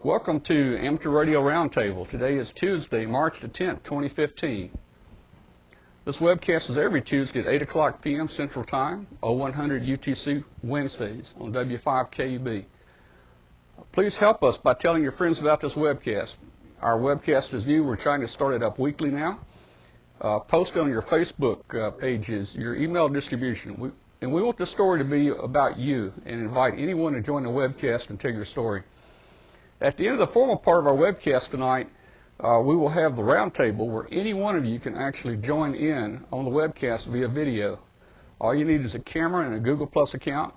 Welcome to Amateur Radio Roundtable. Today is Tuesday, March the 10th, 2015. This webcast is every Tuesday at 8 o'clock p.m. Central Time, 0100 UTC Wednesdays on W5KUB. Please help us by telling your friends about this webcast. Our webcast is new. We're trying to start it up weekly now. Post on your Facebook pages your email distribution. And we want this story to be about you and invite anyone to join the webcast and tell your story. At the end of the formal part of our webcast tonight, we will have the roundtable where any one of you can actually join in on the webcast via video. All you need is a camera and a Google Plus account.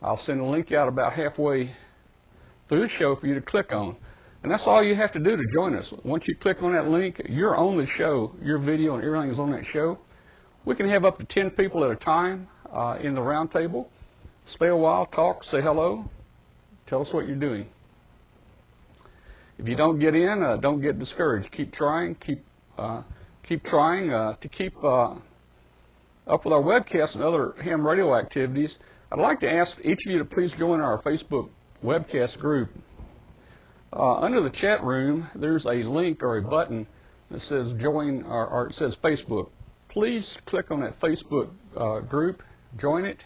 I'll send a link out about halfway through the show for you to click on. And that's all you have to do to join us. Once you click on that link, you're on the show. Your video and everything is on that show. We can have up to 10 people at a time in the roundtable. Stay a while, talk, say hello, tell us what you're doing. If you don't get in, don't get discouraged. Keep trying. Keep trying to keep up with our webcast and other ham radio activities. I'd like to ask each of you to please join our Facebook webcast group. Under the chat room, there's a link or a button that says join, or it says Facebook. Please click on that Facebook group, join it,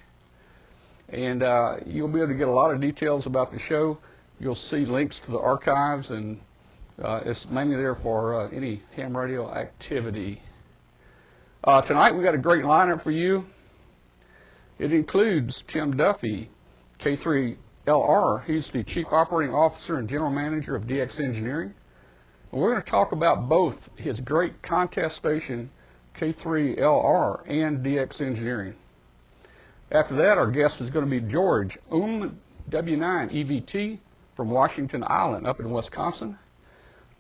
and you'll be able to get a lot of details about the show. You'll see links to the archives, and it's mainly there for any ham radio activity. Tonight we got a great lineup for you. It includes Tim Duffy K3LR. He's the Chief Operating Officer and General Manager of DX Engineering. And we're going to talk about both his great contest station K3LR and DX Engineering. After that, our guest is going to be George Allman W9EVT from Washington Island up in Wisconsin.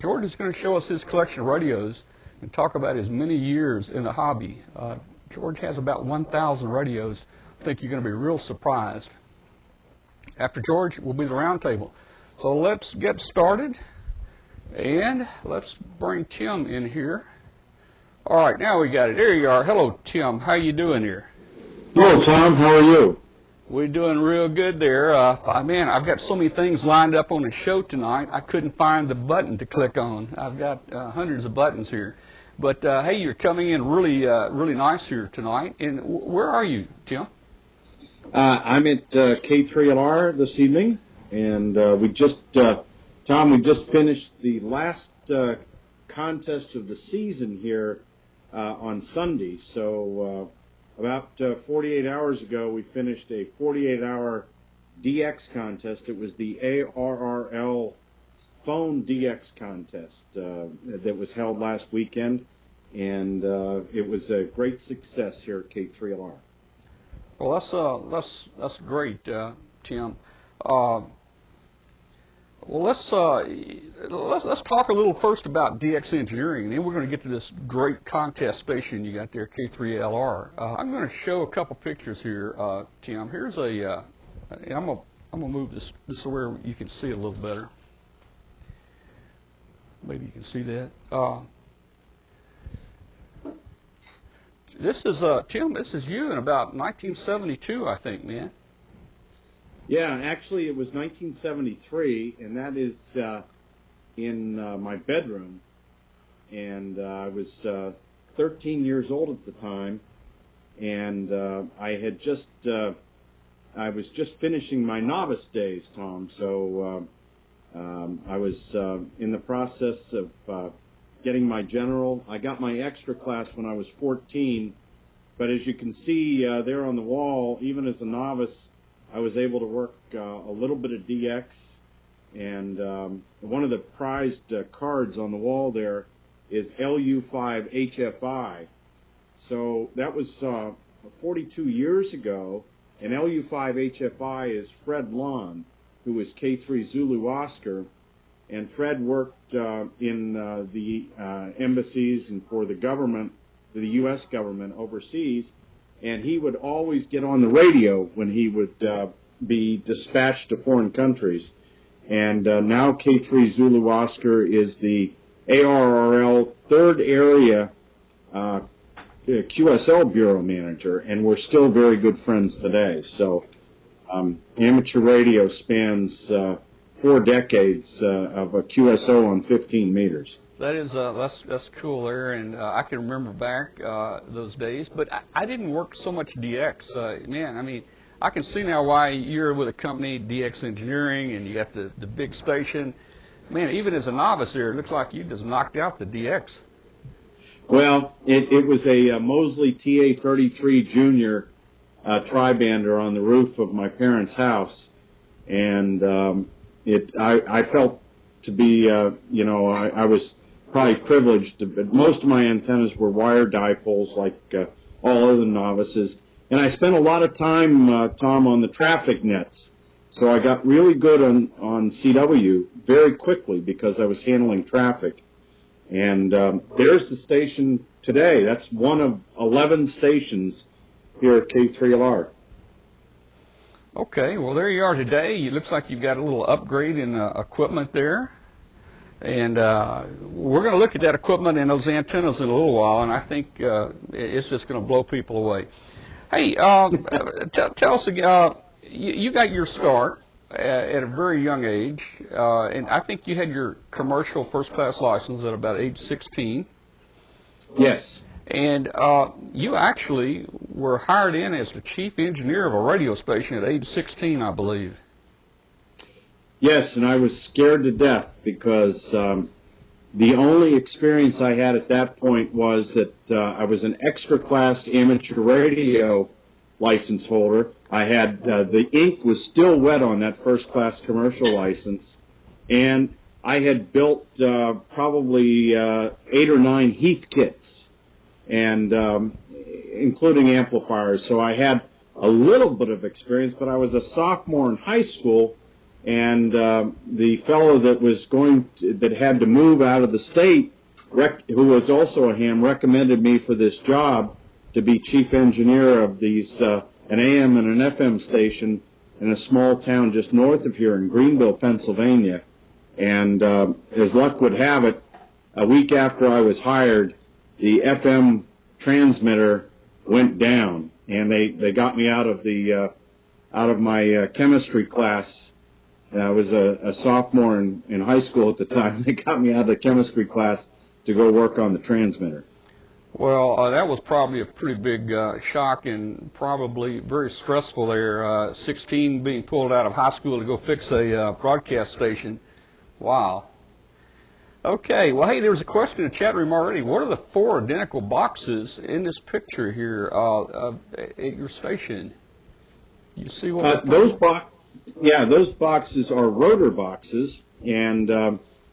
George is going to show us his collection of radios and talk about his many years in the hobby. George has about 1,000 radios. I think you're going to be real surprised. After George will be the roundtable. So let's get started, and let's bring Tim in here. All right, now we got it. There you are. Hello, Tim. How you doing here? Hello, Tom. How are you? We're doing real good there. Man, I've got so many things lined up on the show tonight, I couldn't find the button to click on. I've got hundreds of buttons here. But, hey, you're coming in really nice here tonight. And where are you, Tim? I'm at K3LR this evening, and we just finished the last contest of the season here on Sunday. So about 48 hours ago, we finished a 48-hour DX contest. It was the ARRL phone DX contest that was held last weekend, and it was a great success here at K3LR. Well, that's great, Tim. Well, let's talk a little first about DX Engineering, and then we're going to get to this great contest station you got there, K3LR. I'm going to show a couple pictures here, Tim. Here's a, and I'm gonna move this so where you can see it a little better. Maybe you can see that. This is Tim. This is you in about 1972, I think, man. Yeah, actually it was 1973, and that is in my bedroom, and I was 13 years old at the time, and I was just finishing my novice days, Tom, so I was in the process of getting my general. I got my extra class when I was 14, but as you can see there on the wall, even as a novice, I was able to work a little bit of DX, and one of the prized cards on the wall there is LU5HFI. So that was 42 years ago, and LU5HFI is Fred Lon, who was K3 Zulu Oscar, and Fred worked in the embassies and for the government, the U.S. government overseas, and he would always get on the radio when he would be dispatched to foreign countries. And now K3 Zulu Oscar is the ARRL 3rd Area QSL Bureau Manager, and we're still very good friends today. So amateur radio spans 4 decades of a QSO on 15 meters. That is that's cool there, and I can remember back those days. But I didn't work so much DX. Man, I mean, I can see now why you're with a company, DX Engineering, and you got the big station. Man, even as a novice there, it looks like you just knocked out the DX. Well, it was a Mosley TA-33 Junior tri-bander on the roof of my parents' house, and I felt to be, I was probably privileged, but most of my antennas were wire dipoles like all other novices, and I spent a lot of time, Tom, on the traffic nets. So I got really good on CW very quickly because I was handling traffic. And there's the station today. That's one of 11 stations here at K3LR. Okay, well, there you are today. It looks like you've got a little upgrade in equipment there. And we're going to look at that equipment and those antennas in a little while, and I think it's just going to blow people away. Hey, tell us again, you got your start at a very young age, and I think you had your commercial first-class license at about age 16. Yes. And you actually were hired in as the chief engineer of a radio station at age 16, I believe. Yes, and I was scared to death because the only experience I had at that point was that I was an extra-class amateur radio license holder. I had the ink was still wet on that first-class commercial license, and I had built probably 8 or 9 Heath kits, and including amplifiers. So I had a little bit of experience, but I was a sophomore in high school, and the fellow that had to move out of the state, who was also a ham, recommended me for this job to be chief engineer of these an AM and an FM station in a small town just north of here in Greenville, Pennsylvania. And as luck would have it, a week after I was hired, the FM transmitter went down, and they got me out of my chemistry class. I was a sophomore in high school at the time. They got me out of the chemistry class to go work on the transmitter. Well, that was probably a pretty big shock and probably very stressful there. 16 being pulled out of high school to go fix a broadcast station. Wow. Okay, well, hey, there was a question in the chat room already. What are the 4 identical boxes in this picture here at your station? You see what? Those boxes are rotor boxes, and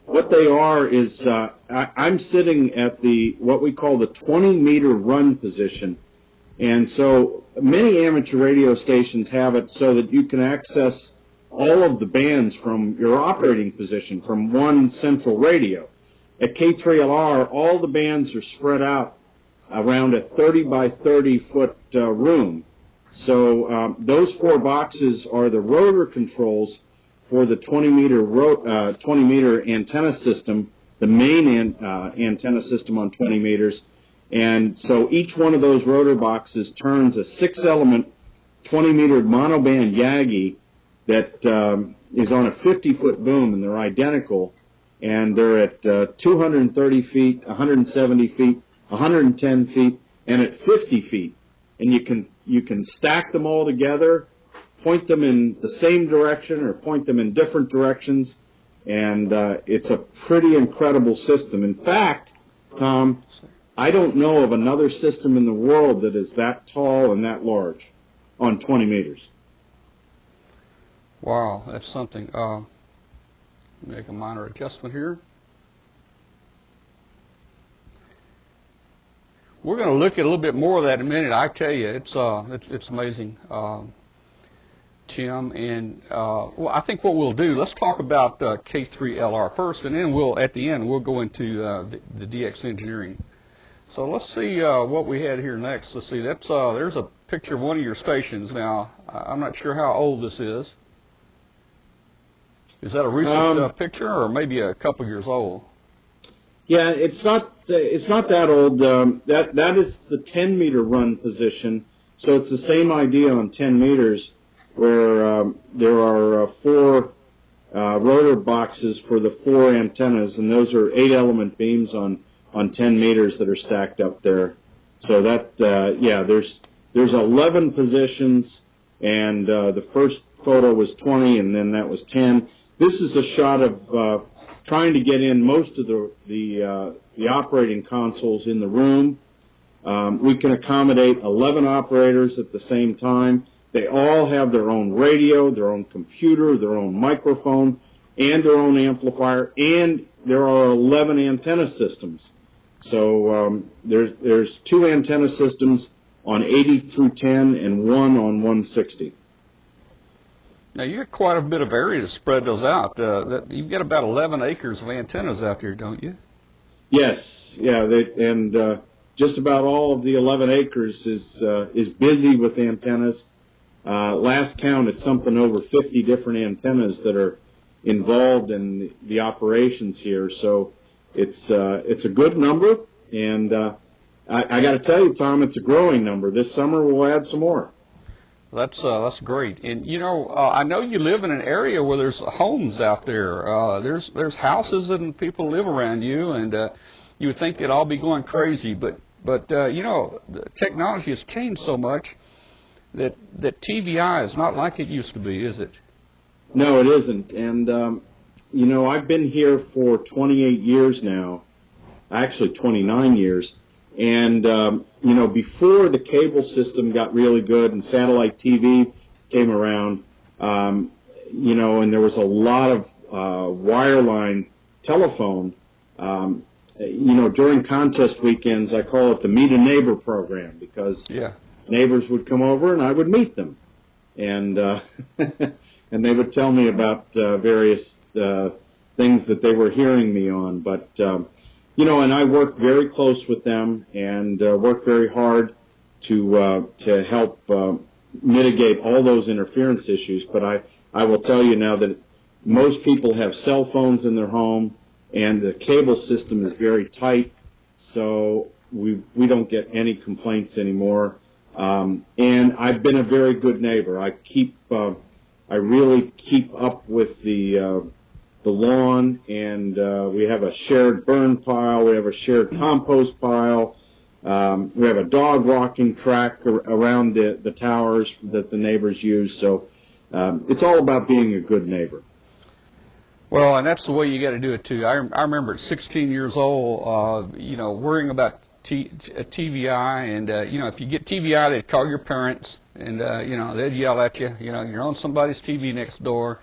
what they are is I'm sitting at what we call the 20-meter run position, and so many amateur radio stations have it so that you can access all of the bands from your operating position from one central radio. At K3LR, all the bands are spread out around a 30 by 30 foot room. So those 4 boxes are the rotor controls for the 20-meter antenna system, the main antenna system on 20 meters. And so each one of those rotor boxes turns a 6-element 20-meter monoband Yagi that is on a 50-foot boom, and they're identical. And they're at 230 feet, 170 feet, 110 feet, and at 50 feet. And you can stack them all together, point them in the same direction or point them in different directions, and it's a pretty incredible system. In fact, Tom, I don't know of another system in the world that is that tall and that large on 20 meters. Wow, that's something. Make a minor adjustment here. We're going to look at a little bit more of that in a minute. I tell you, it's amazing, Tim. And well, I think what we'll do, let's talk about K3LR first, and then at the end we'll go into the DX engineering. So let's see what we had here next. Let's see. There's a picture of one of your stations. Now I'm not sure how old this is. Is that a recent picture, or maybe a couple years old? Yeah, it's not that old. That is the 10-meter run position. So it's the same idea on 10 meters, where there are 4 rotor boxes for the 4 antennas, and those are 8-element beams on 10 meters that are stacked up there. So that, yeah, there's 11 positions, and the first photo was 20, and then that was 10. This is a shot of trying to get in most of the operating consoles in the room. We can accommodate 11 operators at the same time. They all have their own radio, their own computer, their own microphone, and their own amplifier, and there are 11 antenna systems. So there's 2 antenna systems on 80 through 10 and 1 on 160. Now, you got quite a bit of area to spread those out. You've got about 11 acres of antennas out there, don't you? Yes, yeah, and just about all of the 11 acres is busy with antennas. Last count, it's something over 50 different antennas that are involved in the operations here. So it's a good number, and I got to tell you, Tom, it's a growing number. This summer we'll add some more. That's great. And you know, I know you live in an area where there's homes out there. There's houses and people live around you, and you would think they'd all be going crazy, but you know, the technology has changed so much that TVI is not like it used to be, is it? No, it isn't. And you know, I've been here for 28 years now, actually 29 years. And, you know, before the cable system got really good and satellite TV came around, you know, and there was a lot of wireline telephone, you know, during contest weekends, I call it the Meet a Neighbor program, because neighbors would come over and I would meet them. And, and they would tell me about various things that they were hearing me on. But, you know, and I work very close with them and work very hard to help mitigate all those interference issues. But I will tell you now that most people have cell phones in their home, and the cable system is very tight, so we don't get any complaints anymore. And I've been a very good neighbor. I really keep up with the lawn, and we have a shared burn pile, we have a shared compost pile, we have a dog walking track around the towers that the neighbors use. So it's all about being a good neighbor. Well, and that's the way you got to do it too. I remember at 16 years old, you know, worrying about TVI, and you know, if you get TVI, they'd call your parents, and you know, they'd yell at you. You know, you're on somebody's TV next door.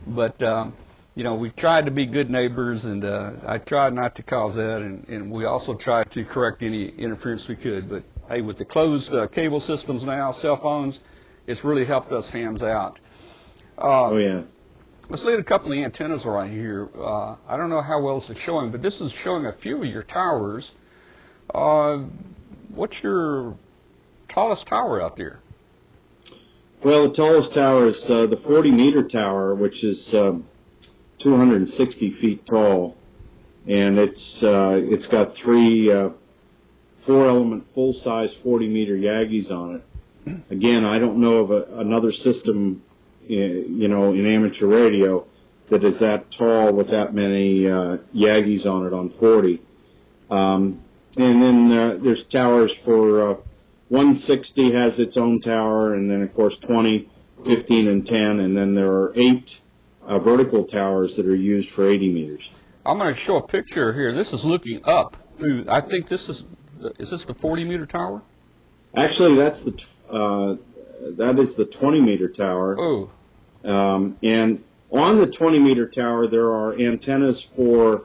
But you know, we tried to be good neighbors, and I tried not to cause that, and we also tried to correct any interference we could. But hey, with the closed cable systems now, cell phones, it's really helped us hams out. Oh yeah. Let's look at a couple of antennas right here. I don't know how well this is showing, but this is showing a few of your towers. What's your tallest tower out there? Well, the tallest tower is the 40-meter tower, which is 260 feet tall, and it's got 3 4-element full-size 40-meter Yagis on it. Again, I don't know of another system, you know, in amateur radio that is that tall with that many Yagis on it on 40. And then there's towers for 160 has its own tower, and then of course 20, 15, and 10, and then there are 8 vertical towers that are used for 80 meters. I'm going to show a picture here. This is looking up through, I think this is this the 40-meter tower? Actually, that is the 20-meter tower. Oh. And on the 20-meter tower, there are antennas for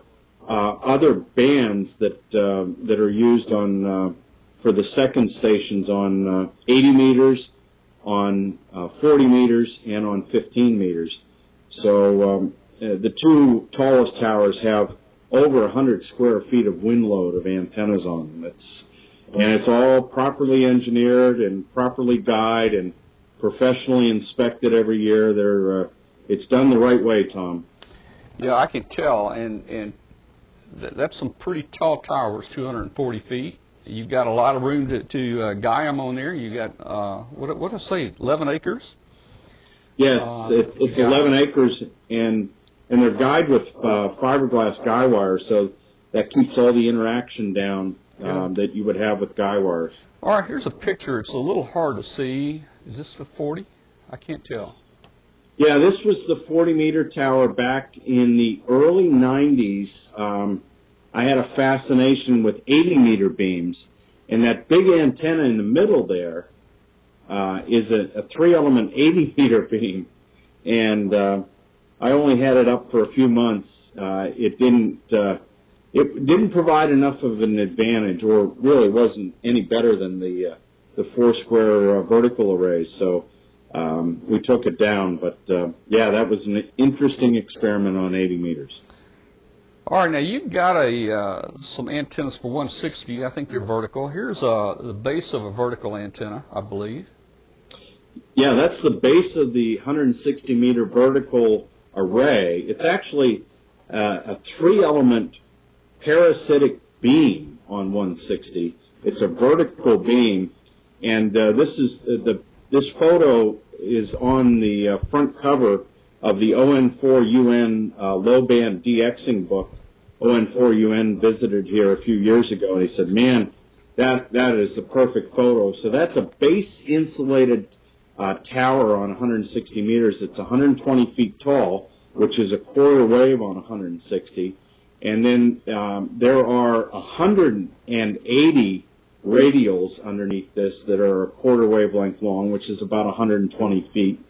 other bands that are used on for the second stations on 80 meters, on 40 meters, and on 15 meters. So the 2 tallest towers have over 100 square feet of wind load of antennas on them. It's all properly engineered and properly guyed and professionally inspected every year. It's done the right way, Tom. Yeah, I can tell, and that's some pretty tall towers, 240 feet. You've got a lot of room to guy them on there. You got what did I say, 11 acres? Yes, it's 11 acres, and and they're guyed with fiberglass guy wire, so that keeps all the interaction down that you would have with guy wires. All right, here's a picture. It's a little hard to see. Is this the 40? I can't tell. Yeah, this was the 40-meter tower back in the early 90s. I had a fascination with 80-meter beams, and that big antenna in the middle there is a 3-element 80-meter beam, and I only had it up for a few months. It didn't provide enough of an advantage, or really wasn't any better than the 4-square vertical arrays. So we took it down. But yeah, that was an interesting experiment on 80 meters. All right, now you've got some antennas for 160. I think they're vertical. Here's the base of a vertical antenna, I believe. Yeah, that's the base of the 160-meter vertical array. It's actually a 3-element parasitic beam on 160. It's a vertical beam, and this photo is on the front cover of the ON4UN low-band DXing book. ON4UN visited here a few years ago, and he said, "Man, that is the perfect photo." So that's a base-insulated tower on 160 meters. It's 120 feet tall, which is a quarter wave on 160. And then there are 180 radials underneath this that are a quarter wavelength long, which is about 120 feet.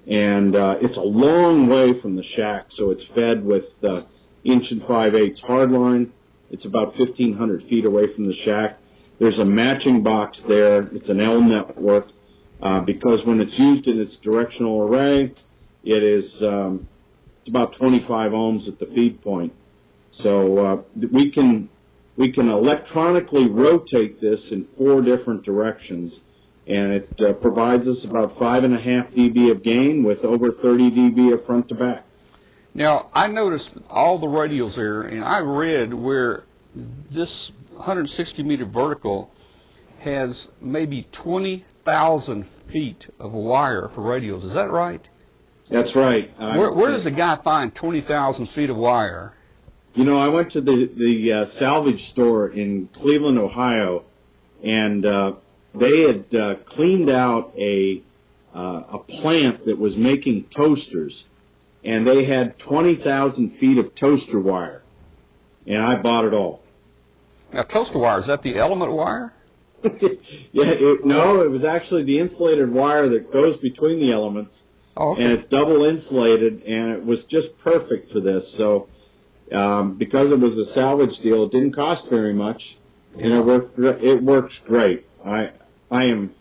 And it's a long way from the shack, so it's fed with 1 5/8" hardline. It's about 1,500 feet away from the shack. There's a matching box there. It's an L network because when it's used in its directional array, it is it's about 25 ohms at the feed point. So we can electronically rotate this in 4 different directions, and it provides us about 5.5 dB of gain with over 30 dB of front to back. Now, I noticed all the radials there, and I read where this 160-meter vertical has maybe 20,000 feet of wire for radials. Is that right? That's right. Where does a guy find 20,000 feet of wire? You know, I went to the salvage store in Cleveland, Ohio, and they had cleaned out a plant that was making toasters, and they had 20,000 feet of toaster wire, and I bought it all. Now, toaster wire, is that the element wire? Yeah, no, it was actually the insulated wire that goes between the elements, and it's double insulated, and it was just perfect for this. So because it was a salvage deal, it didn't cost very much, and it works great. I am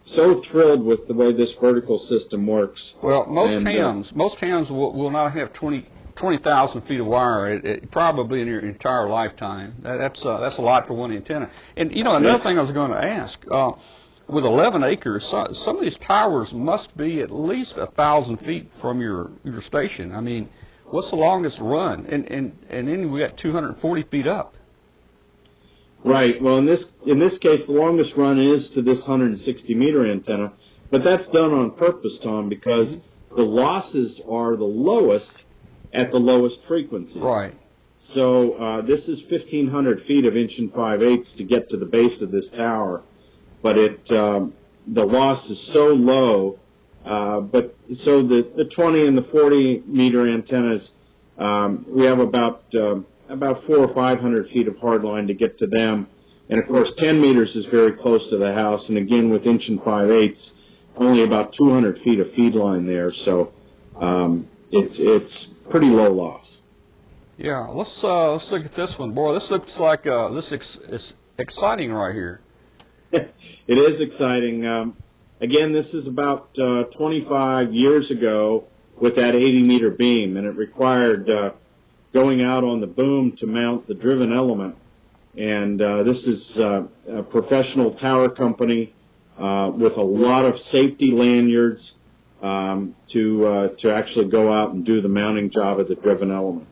so thrilled with the way this vertical system works. Well, most hams will not have 20,000 feet of wire, probably in your entire lifetime. That's a lot for one antenna. And you know, another thing I was going to ask, with 11 acres, some of these towers must be at least 1,000 feet from your station. I mean, what's the longest run? And then we got 240 feet up. Right. Well, in this case, the longest run is to this 160-meter antenna, but that's done on purpose, Tom, because the losses are the lowest at the lowest frequency. Right. So this is 1,500 feet of 1 5/8" to get to the base of this tower, but the loss is so low. But so the 20 and the 40-meter antennas, we have about 400 or 500 feet of hard line to get to them, and of course 10 meters is very close to the house, and again with 1 5/8", only about 200 feet of feed line there. So it's pretty low loss. Yeah, let's look at this one. Boy, this looks like is exciting right here. It is exciting. Again, this is about 25 years ago with that 80-meter beam, and it required going out on the boom to mount the driven element. And this is a professional tower company with a lot of safety lanyards to actually go out and do the mounting job of the driven element.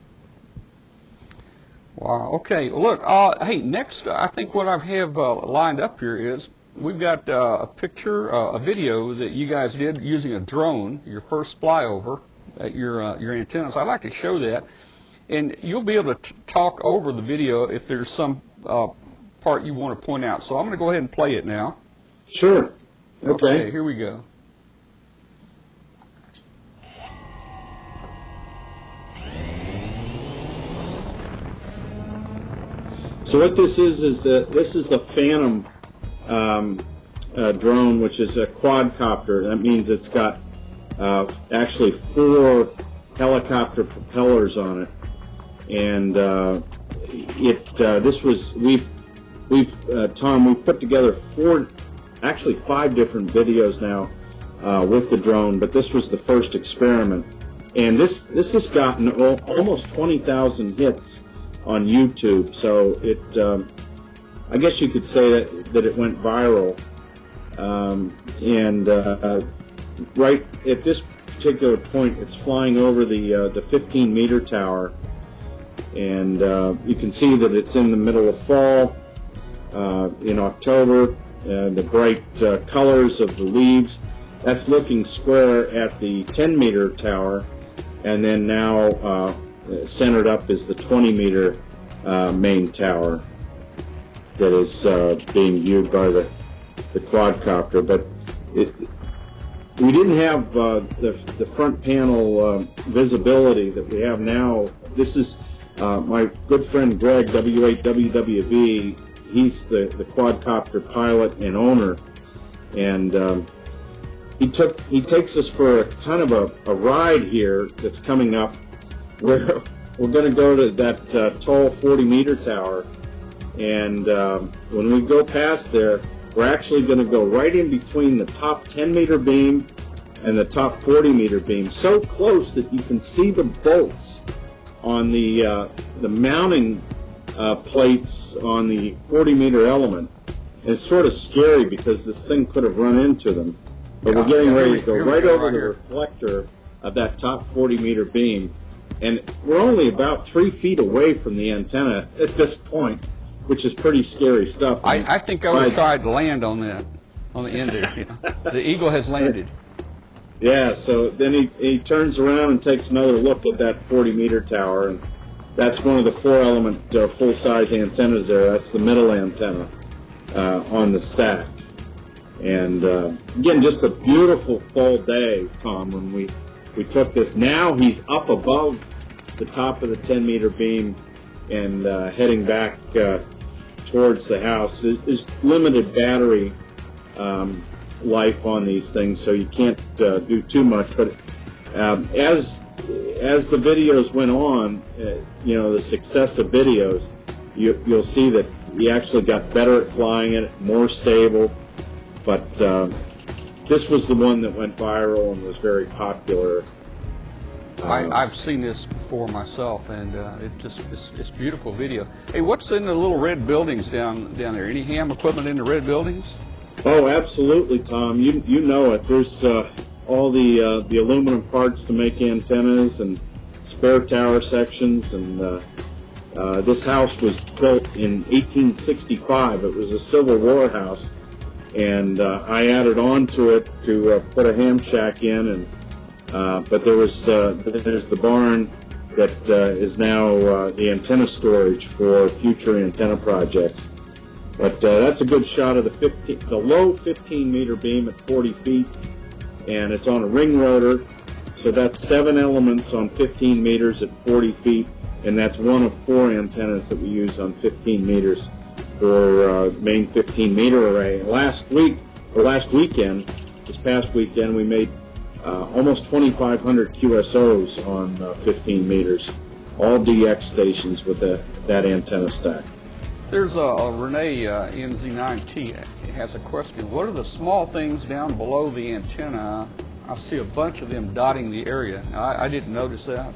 Wow. Okay. Look. Hey. Next, I think what I have lined up here is we've got a picture, a video that you guys did using a drone. Your first flyover. your antennas. I'd like to show that, and you'll be able to talk over the video if there's some part you want to point out. So I'm going to go ahead and play it now. Sure. Okay, here we go. So what this is this is the Phantom drone, which is a quadcopter. That means it's got actually 4 helicopter propellers on it, and Tom, we've put together 5 different videos now with the drone, but this was the first experiment, and this has gotten almost 20,000 hits on YouTube. So it, I guess you could say that it went viral, right at this particular point, it's flying over the 15-meter tower, and you can see that it's in the middle of fall in October. The bright colors of the leaves, that's looking square at the 10-meter tower, and then now centered up is the 20-meter main tower that is being viewed by the quadcopter. But we didn't have the front panel visibility that we have now. This is my good friend Greg, W8WWV. He's the quadcopter pilot and owner, and he takes us for a kind of a ride here that's coming up, where we're going to go to that tall 40-meter tower, and when we go past there, we're actually going to go right in between the top 10-meter beam and the top 40-meter beam, so close that you can see the bolts on the mounting plates on the 40-meter element. And it's sort of scary because this thing could have run into them. But we're getting ready to go right over the reflector of that top 40-meter beam. And we're only about 3 feet away from the antenna at this point, which is pretty scary stuff. I think I would have tried to land on that, on the end there. You know. The Eagle has landed. Yeah, so then he turns around and takes another look at that 40-meter tower, and that's one of the 4-element full-size antennas there. That's the middle antenna on the stack. And again, just a beautiful fall day, Tom, when we took this. Now he's up above the top of the 10-meter beam and heading back towards the house. There's limited battery life on these things, so you can't do too much. But as the videos went on, you know, the success of videos, you'll see that he actually got better at flying it, more stable. But this was the one that went viral and was very popular. I've seen this before myself, and it's beautiful video. Hey, what's in the little red buildings down there? Any ham equipment in the red buildings? Oh, absolutely, Tom. You know it. There's all the aluminum parts to make antennas and spare tower sections. And this house was built in 1865. It was a Civil War house, and I added on to it to put a ham shack in. And but there's the barn that is now the antenna storage for future antenna projects. But that's a good shot of the low 15-meter beam at 40 feet, and it's on a ring rotor, so that's 7 elements on 15 meters at 40 feet, and that's one of 4 antennas that we use on 15 meters for main 15-meter array. Last weekend, this past weekend, we made almost 2,500 QSOs on 15 meters, all DX stations with that antenna stack. There's Renee NZ9T has a question. What are the small things down below the antenna? I see a bunch of them dotting the area. Now, I didn't notice that.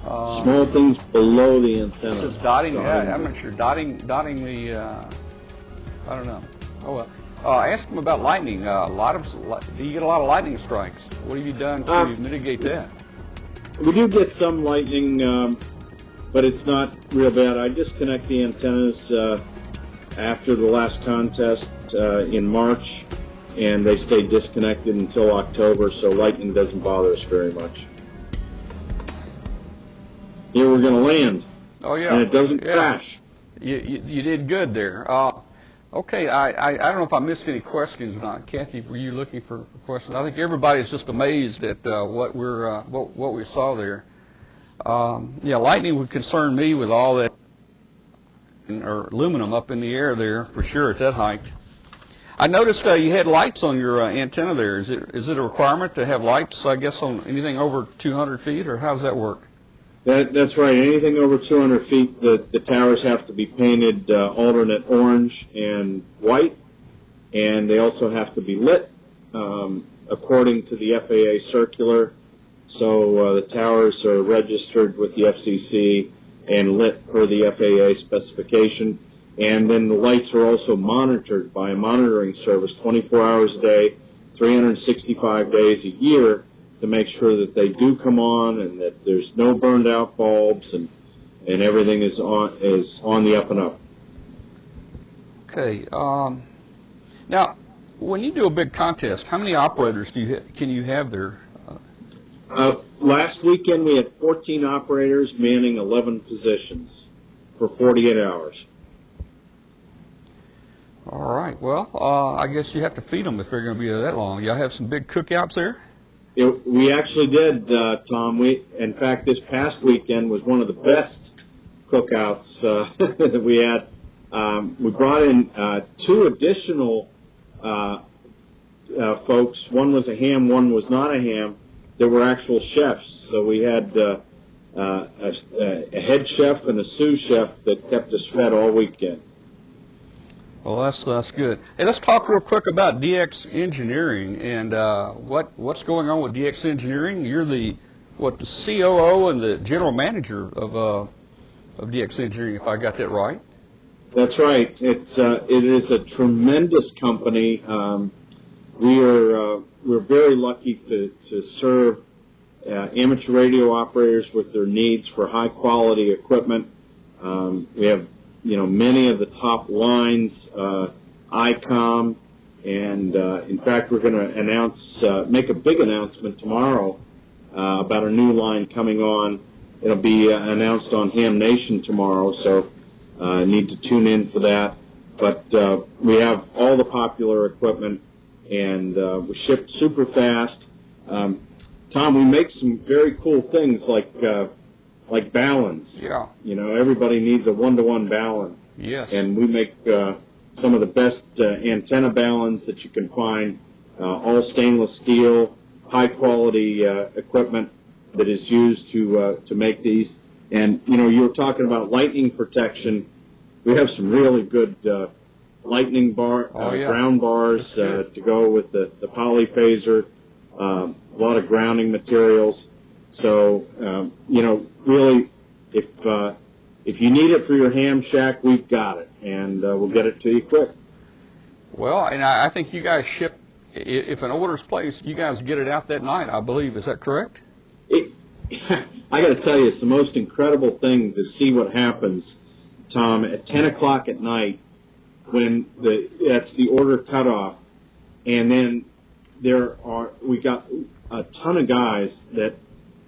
Small things below the antenna. It says dotting. I'm not sure. Dotting the. I don't know. Oh well. Ask them about lightning. Do you get a lot of lightning strikes? What have you done to mitigate that? We do get some lightning. But it's not real bad. I disconnect the antennas after the last contest in March, and they stay disconnected until October, so lightning doesn't bother us very much. Here we're going to land. Oh, yeah. And it doesn't crash. You did good there. Okay, I don't know if I missed any questions or not. Kathy, were you looking for questions? I think everybody's just amazed at what we saw there. Yeah, lightning would concern me with all that or aluminum up in the air there for sure at that height. I noticed you had lights on your antenna there. Is it a requirement to have lights, I guess, on anything over 200 feet, or how does that work? That's right. Anything over 200 feet, the towers have to be painted alternate orange and white, and they also have to be lit according to the FAA circular. So the towers are registered with the FCC and lit per the FAA specification. And then the lights are also monitored by a monitoring service 24 hours a day, 365 days a year, to make sure that they do come on and that there's no burned out bulbs and everything is on the up and up. Okay. Now, when you do a big contest, how many operators can you have there? Last weekend we had 14 operators manning 11 positions for 48 hours. All right. Well, I guess you have to feed them if they're going to be there that long. Y'all have some big cookouts there? We actually did, Tom. In fact, this past weekend was one of the best cookouts that we had. We brought in 2 additional folks. One was a ham, one was not a ham. They were actual chefs. So we had a head chef and a sous chef that kept us fed all weekend. Well, that's good. Hey, let's talk real quick about DX Engineering and what's going on with DX Engineering. You're the COO and the general manager of DX Engineering, if I got that right. That's right. It is a tremendous company. We're very lucky to serve amateur radio operators with their needs for high quality equipment. We have many of the top lines, ICOM, and in fact, we're going to make a big announcement tomorrow about a new line coming on. It'll be announced on Ham Nation tomorrow, so need to tune in for that. But we have all the popular equipment, and we ship super fast. Tom, we make some very cool things like balance. Yeah. Everybody needs a one-to-one balance. Yes. And we make some of the best antenna balance that you can find, all stainless steel, high-quality equipment that is used to make these. And, you were talking about lightning protection. We have some really good lightning ground bars to go with the polyphaser, a lot of grounding materials. So, really, if you need it for your ham shack, we've got it, and we'll get it to you quick. Well, and I think you guys ship, if an order's placed, you guys get it out that night, I believe. Is that correct? I got to tell you, it's the most incredible thing to see what happens, Tom, at 10 o'clock at night when that's the order cutoff, and then we got a ton of guys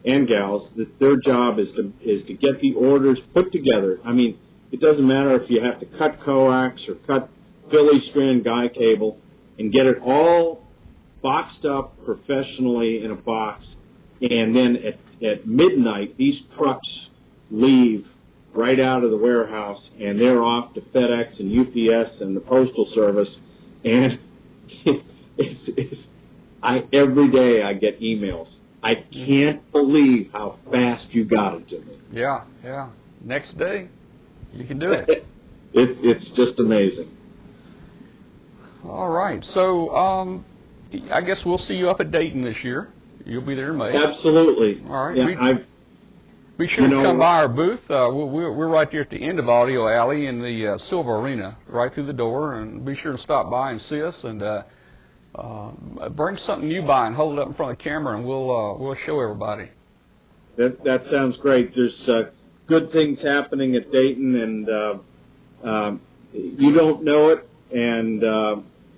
and gals that their job is to get the orders put together. I mean, it doesn't matter if you have to cut coax or cut Philly strand guy cable and get it all boxed up professionally in a box, and then at midnight these trucks leave right out of the warehouse and they're off to FedEx and UPS and the Postal Service, and every day I get emails. I can't believe how fast you got it to me. Yeah. Next day, you can do it. It's just amazing. All right. So I guess we'll see you up at Dayton this year. You'll be there in May. Absolutely. All right. Yeah, be sure to come by our booth. We're right there at the end of Audio Alley in the Silver Arena, right through the door. And be sure to stop by and see us, and bring something you buy and hold it up in front of the camera, and we'll show everybody. That sounds great. There's good things happening at Dayton, and you don't know it, and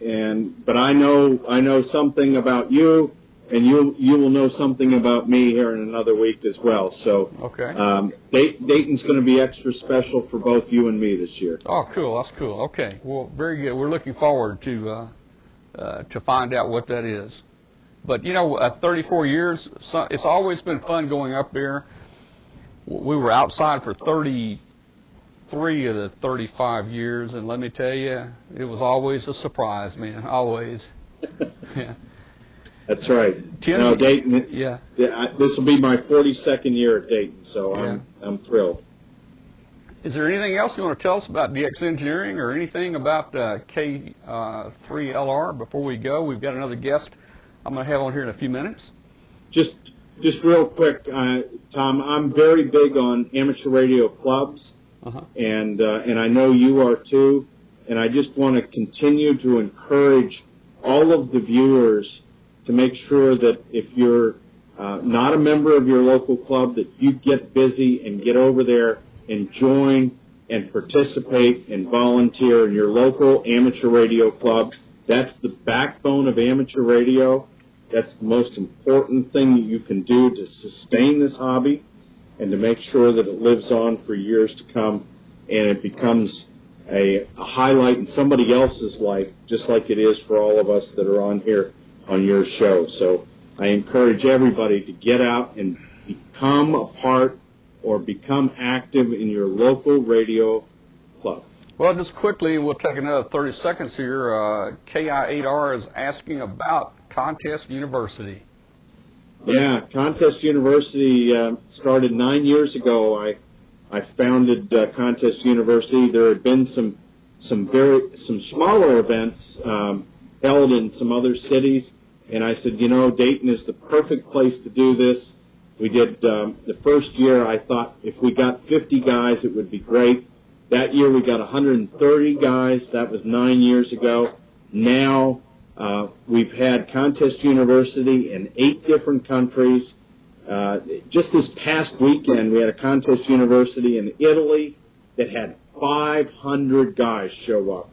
but I know something about you, and you will know something about me here in another week as well. So okay. Dayton's going to be extra special for both you and me this year. Oh, cool. That's cool. Okay. Well, very good. We're looking forward to find out what that is. But, you know, 34 years, it's always been fun going up there. We were outside for 33 of the 35 years, and let me tell you, it was always a surprise, man, always. Yeah. That's right. Tim, no, Dayton. Yeah. This will be my 42nd year at Dayton, so yeah. I'm thrilled. Is there anything else you want to tell us about DX Engineering or anything about K3LR before we go? We've got another guest I'm going to have on here in a few minutes. Just real quick, Tom, I'm very big on amateur radio clubs, and I know you are too, and I just want to continue to encourage all of the viewers to make sure that if you're not a member of your local club, that you get busy and get over there and join and participate and volunteer in your local amateur radio club. That's the backbone of amateur radio. That's the most important thing that you can do to sustain this hobby and to make sure that it lives on for years to come and it becomes a highlight in somebody else's life, just like it is for all of us that are on here on your show. So I encourage everybody to get out and become a part or become active in your local radio club. Well, just quickly, we'll take another 30 seconds here. KI8R is asking about Contest University. Yeah, Contest University started 9 years ago. I founded Contest University. There had been some smaller events held in some other cities, and I said, you know, Dayton is the perfect place to do this. We did the first year. I thought if we got 50 guys, it would be great. That year we got 130 guys. That was 9 years ago. Now we've had Contest University in 8 different countries. Just this past weekend, we had a Contest University in Italy that had 500 guys show up.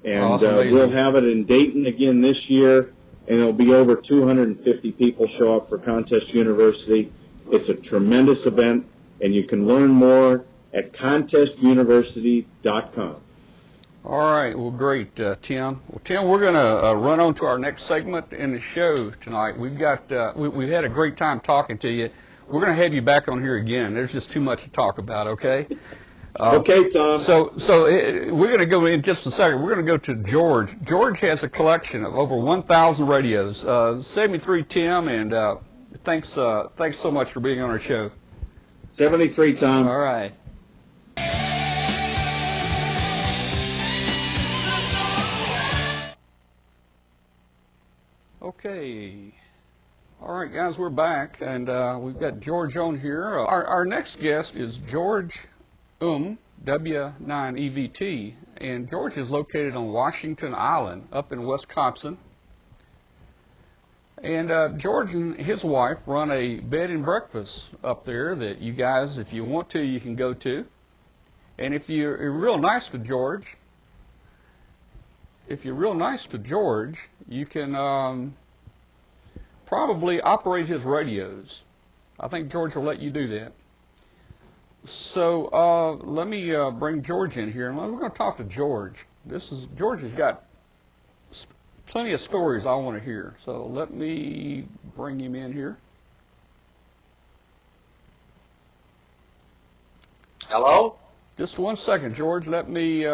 And we'll have it in Dayton again this year, and there'll be over 250 people show up for Contest University. It's a tremendous event, and you can learn more at contestuniversity.com. All right. Well, great, Tim. Well, Tim, we're going to run on to our next segment in the show tonight. We've got we've had a great time talking to you. We're going to have you back on here again. There's just too much to talk about, okay? Okay, Tom. So we're going to go in just a second. We're going to go to George. George has a collection of over 1,000 radios. 73, Tim, and thanks so much for being on our show. 73, Tom. All right. Okay. All right, guys, we're back, and we've got George on here. Our next guest is George W9EVT, and George is located on Washington Island up in Wisconsin. And George and his wife run a bed and breakfast up there that you guys, if you want to, you can go to. And if you're real nice to George, you can probably operate his radios. I think George will let you do that. So let me bring George in here, and we're going to talk to George. George has got plenty of stories I want to hear. So let me bring him in here. Hello? Just 1 second, George. Let me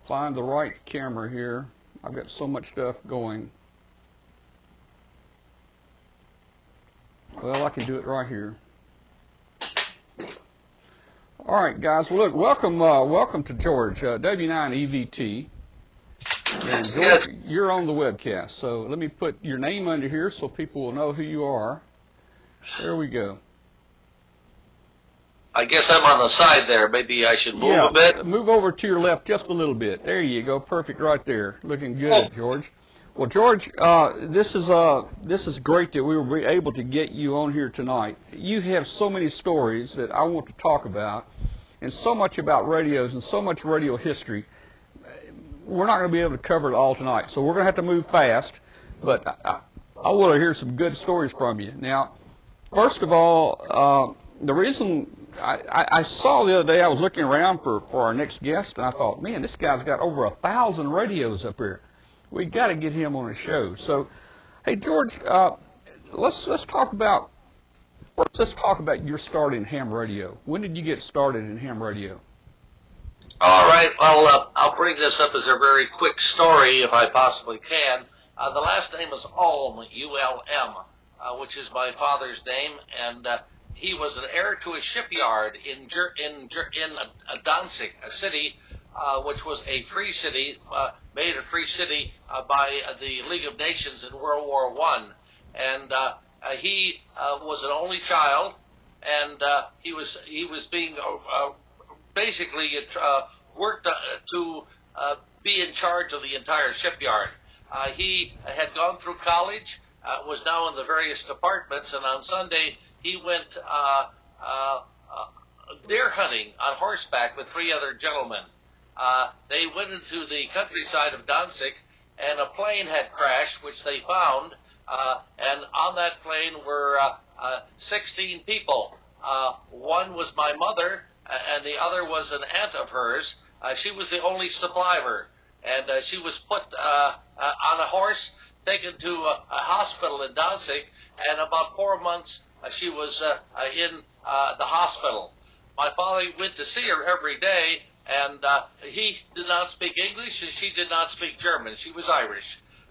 find the right camera here. I've got so much stuff going. Well, I can do it right here. All right, guys. Well, look, welcome to George, W9EVT. And George, yes. You're on the webcast, so let me put your name under here so people will know who you are. There we go. I guess I'm on the side there. Maybe I should move a bit. Move over to your left just a little bit. There you go. Perfect right there. Looking good, George. Well, George, this is great that we were able to get you on here tonight. You have so many stories that I want to talk about, and so much about radios and so much radio history. we're not going to be able to cover it all tonight, so we're going to have to move fast. But I want to hear some good stories from you. Now, first of all, the reason I saw the other day, I was looking around for our next guest, and I thought, man, this guy's got over 1,000 radios up here. We got to get him on a show. So, hey George, let's talk about your start in ham radio. When did you get started in ham radio? All right. Well, I'll bring this up as a very quick story if I possibly can. The last name is Ulm, U-L-M, which is my father's name, and he was an heir to a shipyard in Danzig, a city which was a free city, made a free city by the League of Nations in World War I. And he was an only child, and he was being basically worked to be in charge of the entire shipyard. He had gone through college, was now in the various departments, and on Sunday he went deer hunting on horseback with 3 other gentlemen. They went into the countryside of Danzig, and a plane had crashed, which they found, and on that plane were 16 people. One was my mother, and the other was an aunt of hers. She was the only survivor, and she was put on a horse, taken to a hospital in Danzig, and about 4 months she was in the hospital. My father went to see her every day, and he did not speak English, and she did not speak German. She was Irish.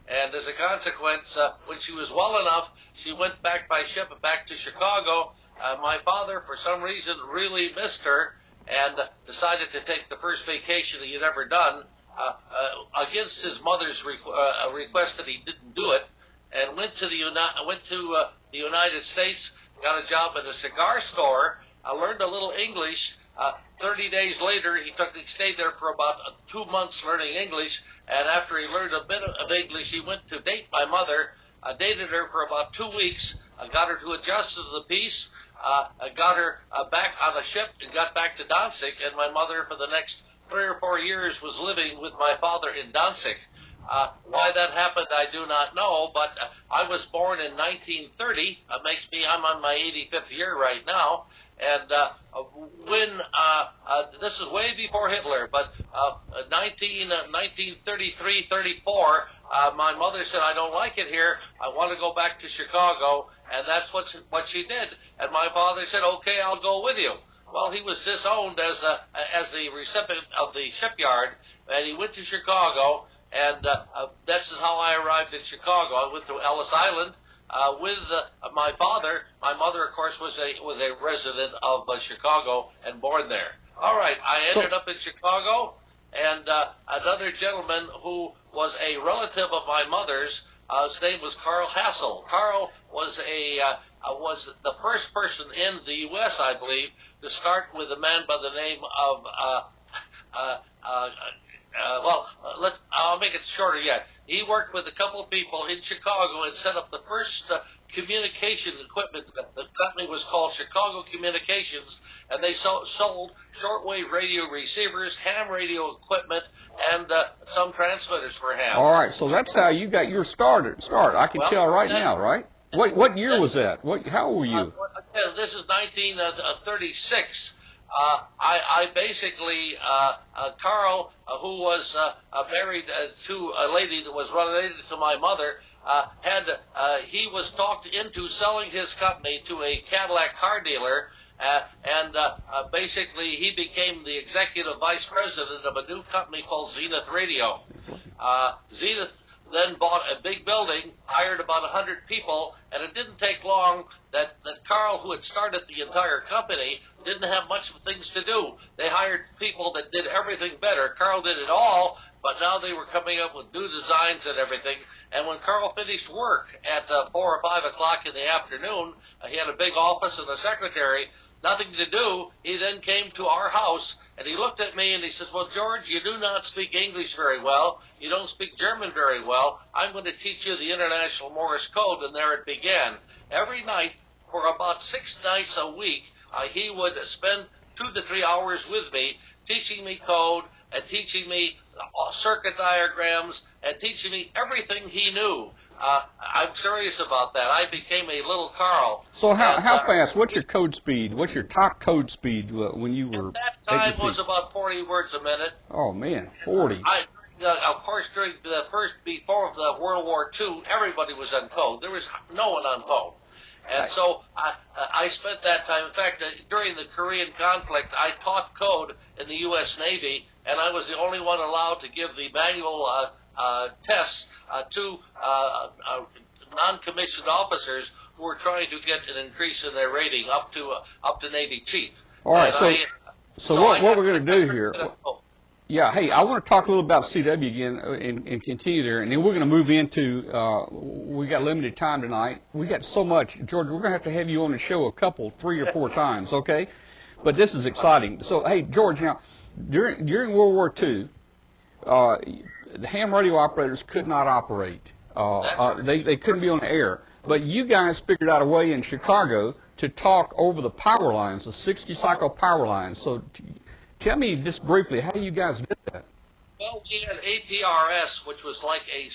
And as a consequence, when she was well enough, she went back by ship back to Chicago. My father, for some reason, really missed her and decided to take the first vacation he had ever done against his mother's request that he didn't do it, and went to the United States, got a job at a cigar store, learned a little English. 30 days later, he stayed there for about 2 months learning English, and after he learned a bit of English, he went to date my mother, dated her for about 2 weeks, got her to adjust to the piece, got her back on a ship and got back to Danzig, and my mother for the next 3 or 4 years was living with my father in Danzig. Why that happened, I do not know, but I was born in 1930. I'm on my 85th year right now, and when this is way before Hitler, but 1933, 34, my mother said, "I don't like it here. I want to go back to Chicago," and that's what she did. And my father said, "Okay, I'll go with you." Well, he was disowned as the recipient of the shipyard, and he went to Chicago, and this is how I arrived in Chicago. I went to Ellis Island with my father. My mother, of course, was a resident of Chicago and born there. All right, I ended up in Chicago, and another gentleman who was a relative of my mother's, his name was Carl Hassel. Carl was the first person in the U.S., I believe, to start with a man by the name of I'll make it shorter yet. He worked with a couple of people in Chicago and set up the first communication equipment. The company was called Chicago Communications, and they sold shortwave radio receivers, ham radio equipment, and some transmitters for ham. All right, so that's how you got your start. I can tell right now, right? What year was that? How old were you? This is 1936. I basically, Carl, who was married to a lady that was related to my mother, he was talked into selling his company to a Cadillac car dealer, and basically he became the executive vice president of a new company called Zenith Radio. Zenith then bought a big building, hired about 100 people, and it didn't take long that Carl, who had started the entire company, didn't have much of things to do. They hired people that did everything better. Carl did it all, but now they were coming up with new designs and everything. And when Carl finished work at 4 or 5 o'clock in the afternoon, he had a big office and a secretary, nothing to do. He then came to our house, and he looked at me and he says, "Well, George, you do not speak English very well. You don't speak German very well. I'm going to teach you the International Morse Code," and there it began. Every night, for about 6 nights a week, he would spend 2 to 3 hours with me, teaching me code, and teaching me circuit diagrams and teaching me everything he knew. I'm serious about that. I became a little Carl. So how fast? What's your code speed? What's your top code speed when you were? At that time was about 40 words a minute. Oh man, 40. Of course, during before the World War II, everybody was on code. There was no one on code. And so I spent that time. In fact, during the Korean conflict, I taught code in the U.S. Navy, and I was the only one allowed to give the manual tests to non-commissioned officers who were trying to get an increase in their rating up to Navy Chief. All right. So what we're going to do here? Yeah, hey, I want to talk a little about CW again and continue there, and then we're going to move into, we got limited time tonight. We got so much. George, we're going to have you on the show 3 or 4 times, okay? But this is exciting. So, hey, George, now, during World War II, the ham radio operators could not operate. They couldn't be on the air. But you guys figured out a way in Chicago to talk over the power lines, the 60-cycle power lines. So tell me just briefly how you guys did that. Well, we had APRS, which was like a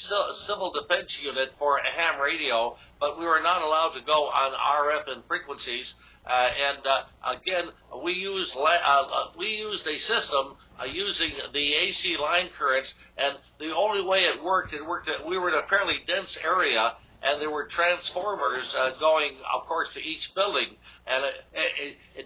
civil defense unit for a ham radio, but we were not allowed to go on RF and frequencies. Again, we used a system using the AC line currents, and the only way it worked that we were in a fairly dense area, and there were transformers going, of course, to each building. And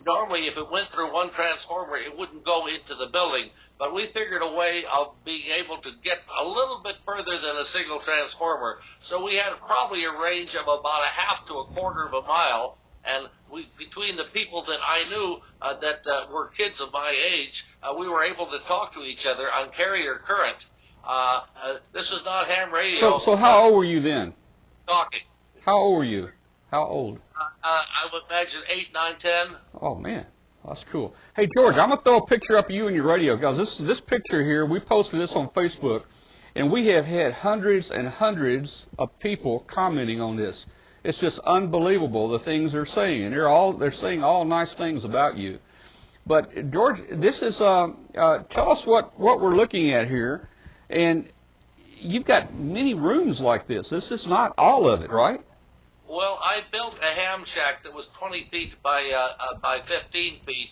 normally, if it went through one transformer, it wouldn't go into the building. But we figured a way of being able to get a little bit further than a single transformer. So we had probably a range of about a half to a quarter of a mile. And between the people that I knew that were kids of my age, we were able to talk to each other on carrier current. This was not ham radio. So how old were you then? Talking. How old were you? How old? I would imagine 8, 9, 10. Oh, man. That's cool. Hey, George, I'm going to throw a picture up of you and your radio, because this picture here, we posted this on Facebook, and we have had hundreds and hundreds of people commenting on this. It's just unbelievable the things they're saying. They're saying all nice things about you. But, George, this is, tell us what we're looking at here. And you've got many rooms like this. This is not all of it, right? Well, I built a ham shack that was 20 feet by 15 feet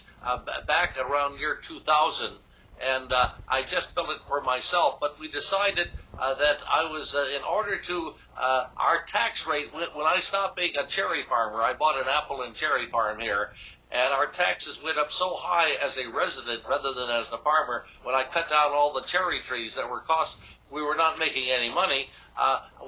back around year 2000, and I just built it for myself. But we decided that I was, in order to, our tax rate, when I stopped being a cherry farmer, I bought an apple and cherry farm here, and our taxes went up so high as a resident rather than as a farmer when I cut down all the cherry trees that we were not making any money.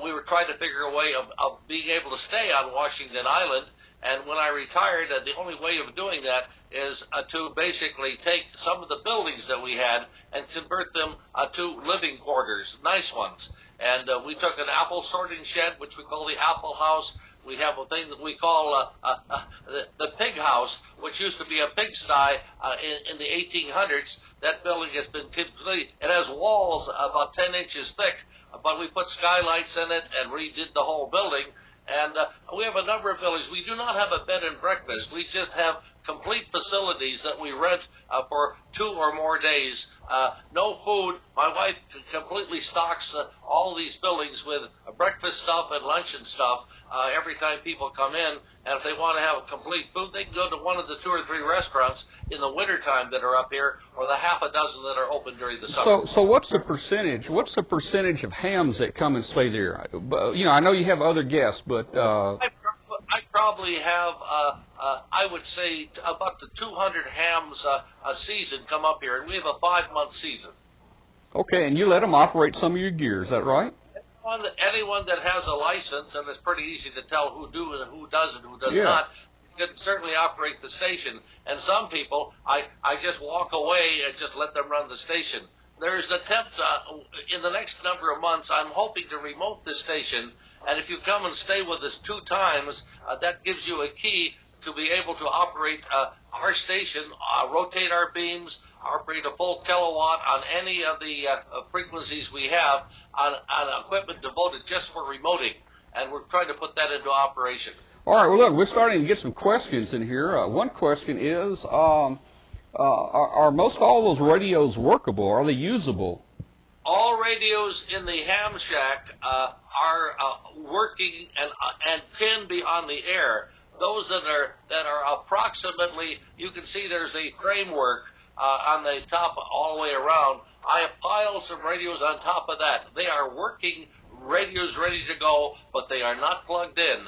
We were trying to figure a way of being able to stay on Washington Island, and when I retired, the only way of doing that is to basically take some of the buildings that we had and convert them to living quarters, nice ones. And we took an apple sorting shed, which we call the Apple House. We have a thing that we call the Pig House, which used to be a pigsty in the 1800s. That building has been complete. It has walls about 10 inches thick, but we put skylights in it and redid the whole building. And we have a number of buildings. We do not have a bed and breakfast. We just have complete facilities that we rent for 2 or more days. No food. My wife completely stocks all these buildings with breakfast stuff and lunch and stuff every time people come in. And if they want to have complete food, they can go to one of the 2 or 3 restaurants in the wintertime that are up here, or the half a dozen that are open during the summer. So what's the percentage? What's the percentage of hams that come and stay there? You know, I know you have other guests, but I probably have, I would say, about the 200 hams a season come up here, and we have a 5-month season. Okay, and you let them operate some of your gear, is that right? Anyone that has a license, and it's pretty easy to tell who do and who does and who does not, can certainly operate the station. And some people, I just walk away and just let them run the station. There's an attempt in the next number of months. I'm hoping to remote this station, and if you come and stay with us 2 times, that gives you a key to be able to operate our station, rotate our beams, operate a full kilowatt on any of the frequencies we have on equipment devoted just for remoting, and we're trying to put that into operation. All right, well, look, we're starting to get some questions in here. One question is, are most all those radios workable? Are they usable? All radios in the ham shack are working and can be on the air. Those that are approximately, you can see there's a framework on the top all the way around. I have piled some radios on top of that. They are working radios ready to go, but they are not plugged in.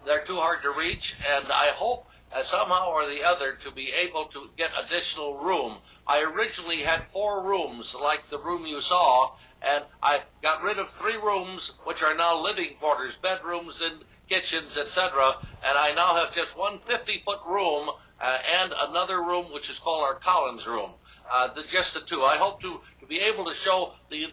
They're too hard to reach, and I hope somehow or the other to be able to get additional room. I originally had 4 rooms like the room you saw, and I got rid of 3 rooms, which are now living quarters, bedrooms and kitchens, etc., and I now have just one 50-foot room and another room which is called our Collins room. Just the 2. I hope to be able to show the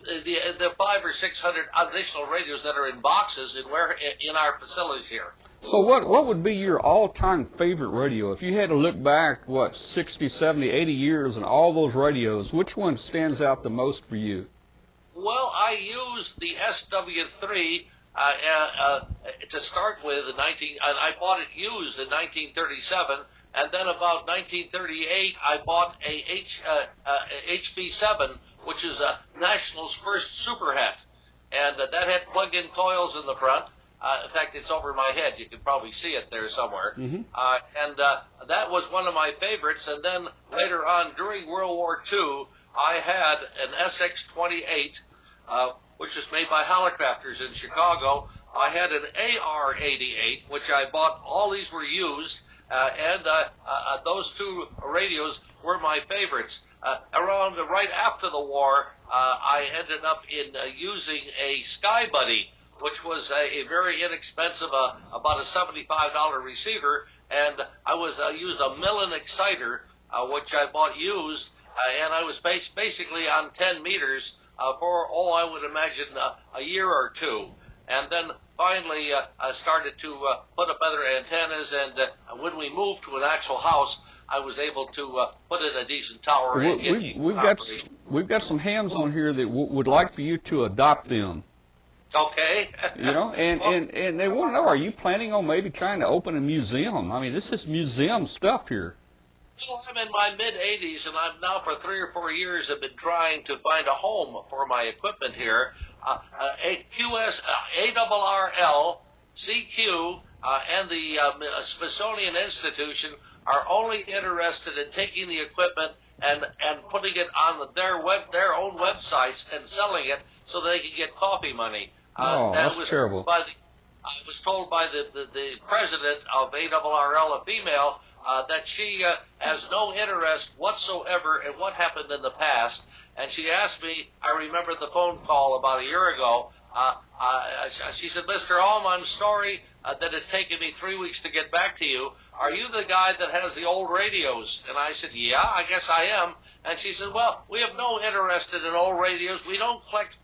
500 or 600 additional radios that are in boxes in our facilities here. So what would be your all-time favorite radio? If you had to look back, 60, 70, 80 years and all those radios, which one stands out the most for you? Well, I used the SW3 to start with and I bought it used in 1937, and then about 1938 I bought a HB7, which is a National's first super het, and that had plug-in coils in the front. In fact, it's over my head. You can probably see it there somewhere. Mm-hmm. And that was one of my favorites. And then later on, during World War II, I had an SX-28, which was made by Hallicrafters in Chicago. I had an AR-88, which I bought. All these were used, and those 2 radios were my favorites. Around right after the war, I ended up in using a Sky Buddy, which was a very inexpensive, about a $75 receiver, and I used a Millen exciter, which I bought used, and I was basically on 10 meters for, I would imagine, a year or 2. And then finally I started to put up other antennas, and when we moved to an actual house, I was able to put in a decent tower. We've got some hams on here that would like for you to adopt them. Okay. You know, and they want to know, are you planning on maybe trying to open a museum? I mean, this is museum stuff here. Well, I'm in my mid-80s, and I've now for 3 or 4 years have been trying to find a home for my equipment here. ARRL, CQ, and the Smithsonian Institution are only interested in taking the equipment and putting it on their own websites and selling it so they can get coffee money. That's terrible. I was told by the president of ARRL, a female, that she has no interest whatsoever in what happened in the past. And she asked me, I remember the phone call about a year ago, she said, Mr. Allman, I'm sorry that it's taken me 3 weeks to get back to you. Are you the guy that has the old radios? And I said, yeah, I guess I am. And she said, well, we have no interest in old radios. We don't collect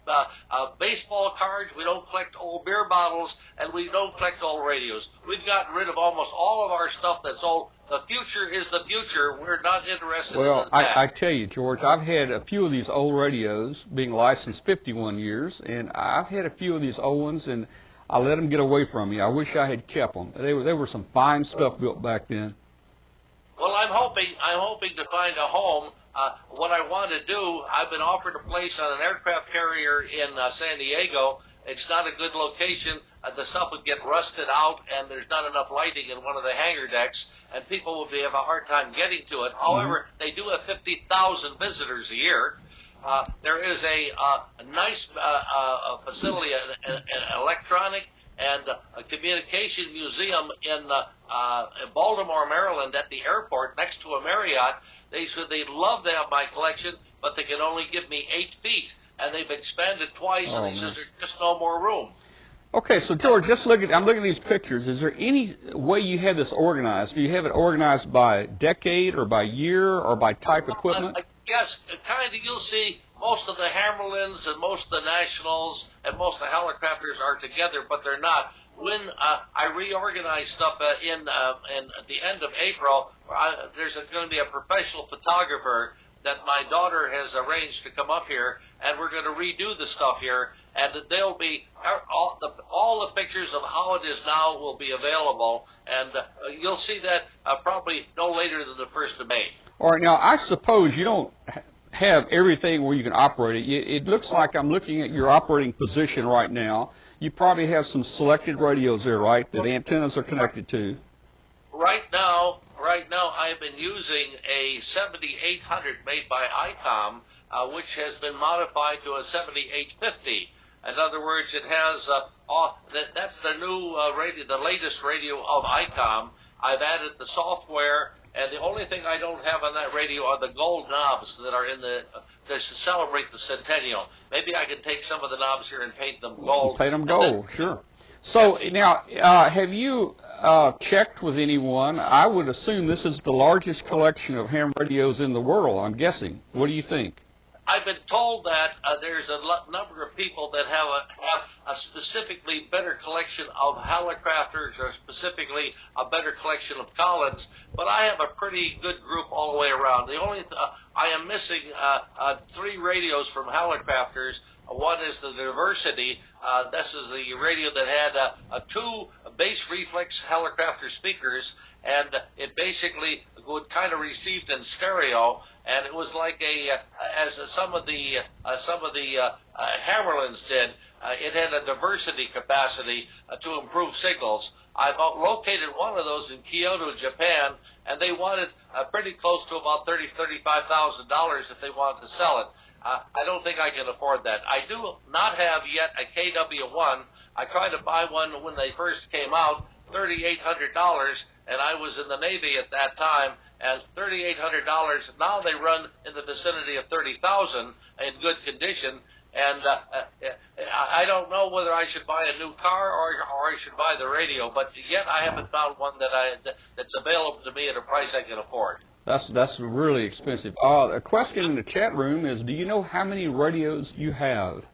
baseball cards. We don't collect old beer bottles. And we don't collect old radios. We've gotten rid of almost all of our stuff that's old. The future is the future. We're not interested in that. Well, I tell you, George, I've had a few of these old radios, being licensed 51 years, and I've had a few of these old ones, and I let them get away from me. I wish I had kept them. They were some fine stuff built back then. Well, I'm hoping to find a home. What I want to do, I've been offered a place on an aircraft carrier in San Diego. It's not a good location. The stuff would get rusted out, and there's not enough lighting in one of the hangar decks, and people would have a hard time getting to it. However, they do have 50,000 visitors a year. There is a nice facility, an electronic and a communication museum in Baltimore, Maryland, at the airport next to a Marriott. They said they'd love to have my collection, but they can only give me 8 feet, and they've expanded twice, and he says there's just no more room. Okay, so George, I'm looking at these pictures. Is there any way you have this organized? Do you have it organized by decade or by year or by type equipment? Yes, kind of. You'll see most of the Hammerlins and most of the Nationals and most of the Hallicrafters are together, but they're not. When I reorganize stuff in at the end of April, there's going to be a professional photographer that my daughter has arranged to come up here, and we're going to redo the stuff here, and there'll be all the pictures of how it is now will be available, and you'll see that probably no later than the 1st of May. All right, now I suppose you don't have everything where you can operate it. It looks like I'm looking at your operating position right now. You probably have some selected radios there, right, that antennas are connected to. Right now, I've been using a 7800 made by ICOM, which has been modified to a 7850. In other words, it has that's the new radio, the latest radio of ICOM. I've added the software, and the only thing I don't have on that radio are the gold knobs that are in the to celebrate the centennial. Maybe I can take some of the knobs here and paint them gold. Paint them gold, sure. So now, have you checked with anyone? I would assume this is the largest collection of ham radios in the world, I'm guessing. What do you think? I've been told that there's a number of people that have a specifically better collection of Hallicrafters or specifically a better collection of Collins, but I have a pretty good group all the way around. The only I am missing 3 radios from Hallicrafters. One is the Diversity. This is the radio that had 2 bass reflex Hallicrafter speakers, and it basically would kind of received in stereo, and it was like as some of the Hammerlands did. It had a diversity capacity to improve signals. I've located one of those in Kyoto, Japan, and they wanted pretty close to about $35,000 if they wanted to sell it. I don't think I can afford that. I do not have yet a KW1. I tried to buy one when they first came out, $3,800, and I was in the Navy at that time, and $3,800, now they run in the vicinity of $30,000 in good condition, and I don't know whether I should buy a new car or I should buy the radio, but yet I haven't found one that's available to me at a price I can afford. That's really expensive. A question in the chat room is, do you know how many radios you have?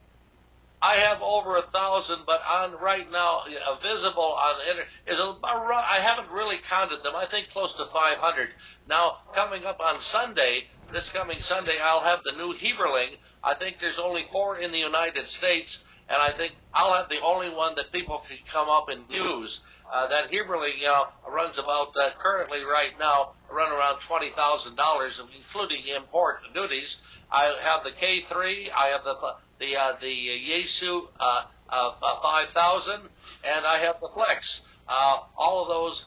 I have over 1,000, but on right now, visible on is about. I haven't really counted them. I think close to 500. Now, coming up on Sunday, this coming Sunday, I'll have the new Heberling. I think there's only 4 in the United States, and I think I'll have the only one that people can come up and use. That Heberling, runs about currently right now around $20,000, including import duties. I have the K3. I have the Yaesu 5000, and I have the Flex. All of those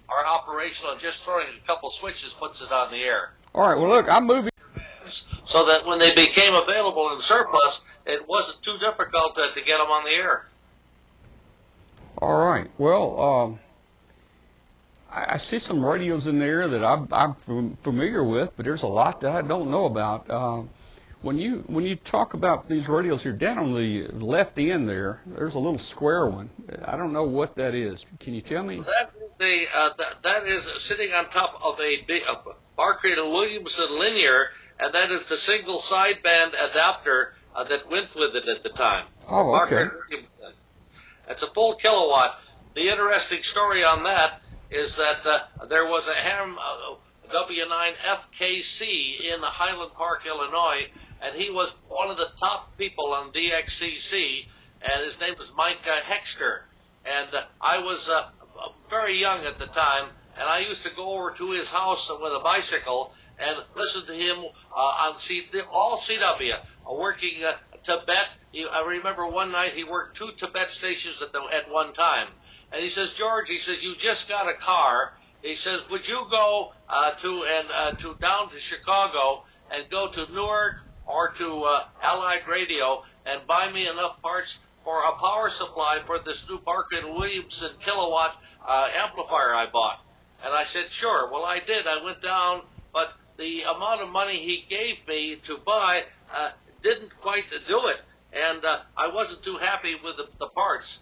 are operational, and just throwing a couple switches puts it on the air. All right, well, look, I'm moving. So that when they became available in surplus, it wasn't too difficult to get them on the air. All right, well, I see some radios in there that I'm familiar with, but there's a lot that I don't know about. When you talk about these radios here, down on the left end there's a little square one. I don't know what that is. Can you tell me? That is sitting on top of a Barclay Williamson linear, and that is the single sideband adapter that went with it at the time. Oh, okay. It's a full kilowatt. The interesting story on that is that there was a ham W9EVT in Highland Park, Illinois, and he was one of the top people on DXCC, and his name was Mike Hexter. And I was very young at the time, and I used to go over to his house with a bicycle and listen to him on all CW, working Tibet. I remember one night he worked 2 Tibet stations at one time. And he says, George, he says, you just got a car. He says, would you go down to Chicago and go to Newark or to Allied Radio and buy me enough parts for a power supply for this new Barclay Williamson kilowatt amplifier I bought? And I said, sure. Well, I did. I went down, but the amount of money he gave me to buy didn't quite do it. And I wasn't too happy with the parts.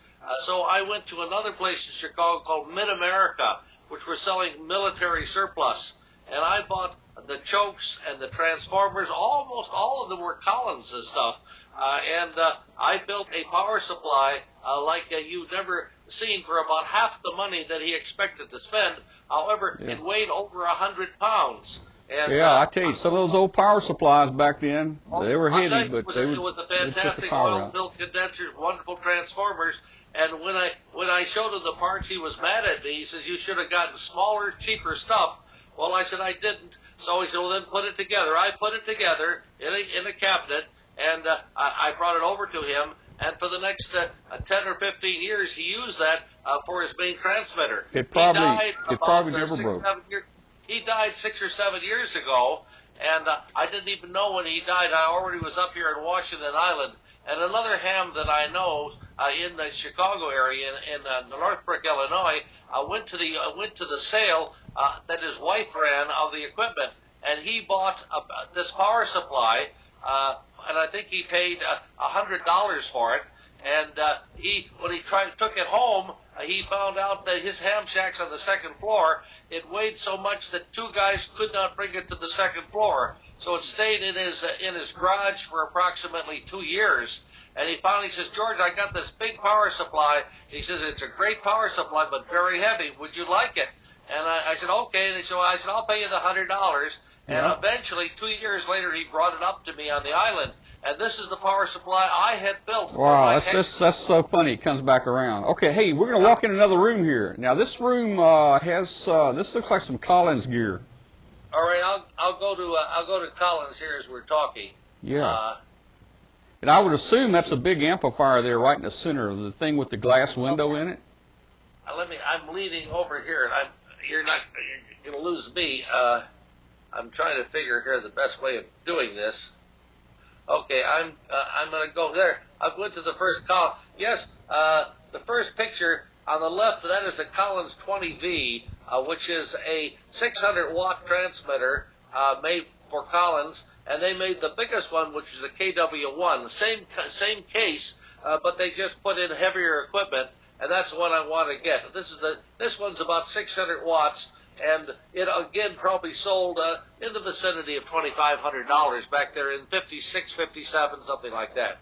So I went to another place in Chicago called Mid-America, which were selling military surplus. And I bought the chokes and the transformers. Almost all of them were Collins and stuff. And I built a power supply like you've never seen for about half the money that he expected to spend. However, it weighed over 100 pounds. And, I tell you, some of those old power supplies back then, they were heavy, but it was a fantastic oil-filled condensers, wonderful transformers. And when I showed him the parts, he was mad at me. He says, you should have gotten smaller, cheaper stuff. Well, I said, I didn't. So he said, well, then put it together. I put it together in a cabinet, and I brought it over to him. And for the next 10 or 15 years, he used that for his main transmitter. It probably never broke. He died 6 or 7 years ago, and I didn't even know when he died. I already was up here in Washington Island. And another ham that I know in the Chicago area, in Northbrook, Illinois, went to the sale that his wife ran of the equipment, and he bought this power supply. And I think he paid $100 for it. And when he took it home, he found out that his ham shack's on the second floor. It weighed so much that 2 guys could not bring it to the second floor. So it stayed in his garage for approximately 2 years. And he finally says, George, I got this big power supply. He says, it's a great power supply, but very heavy. Would you like it? And I said, okay. And I said, I'll pay you the $100. And eventually, 2 years later, he brought it up to me on the island. And this is the power supply I had built. Wow, that's so funny. It comes back around. Okay, hey, we're going to walk in another room here. Now, this room this looks like some Collins gear. All right, I'll go to Collins here as we're talking. Yeah. And I would assume that's a big amplifier there, right in the center of the thing with the glass window in it. I'm leaning over here, and you're going to lose me. I'm trying to figure here the best way of doing this. Okay, I'm going to go there. I'll go to the first column. Yes, the first picture on the left, that is a Collins 20V, which is a 600-watt transmitter made for Collins, and they made the biggest one, which is a KW1. Same case, but they just put in heavier equipment, and that's the one I want to get. This one's about 600 watts. And it, again, probably sold in the vicinity of $2,500 back there in 56, 57, something like that.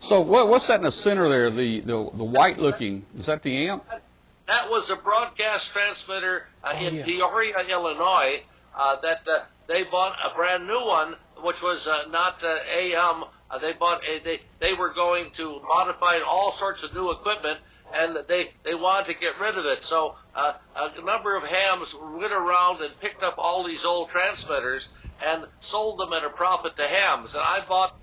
So what's that in the center there, the white-looking? Is that the amp? That was a broadcast transmitter in Peoria, Illinois, that they bought a brand new one, which was not AM. They were going to modify all sorts of new equipment, and they wanted to get rid of it. So a number of hams went around and picked up all these old transmitters and sold them at a profit to hams. And I bought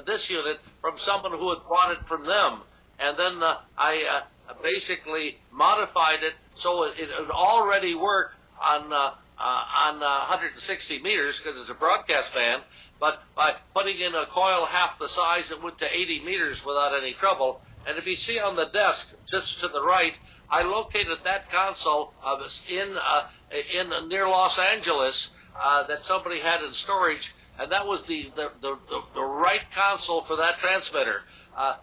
this unit from someone who had bought it from them. And then I basically modified it so it would already work on 160 meters because it's a broadcast band. But by putting in a coil half the size, it went to 80 meters without any trouble. And if you see on the desk, just to the right, I located that console in near Los Angeles that somebody had in storage, and that was the right console for that transmitter.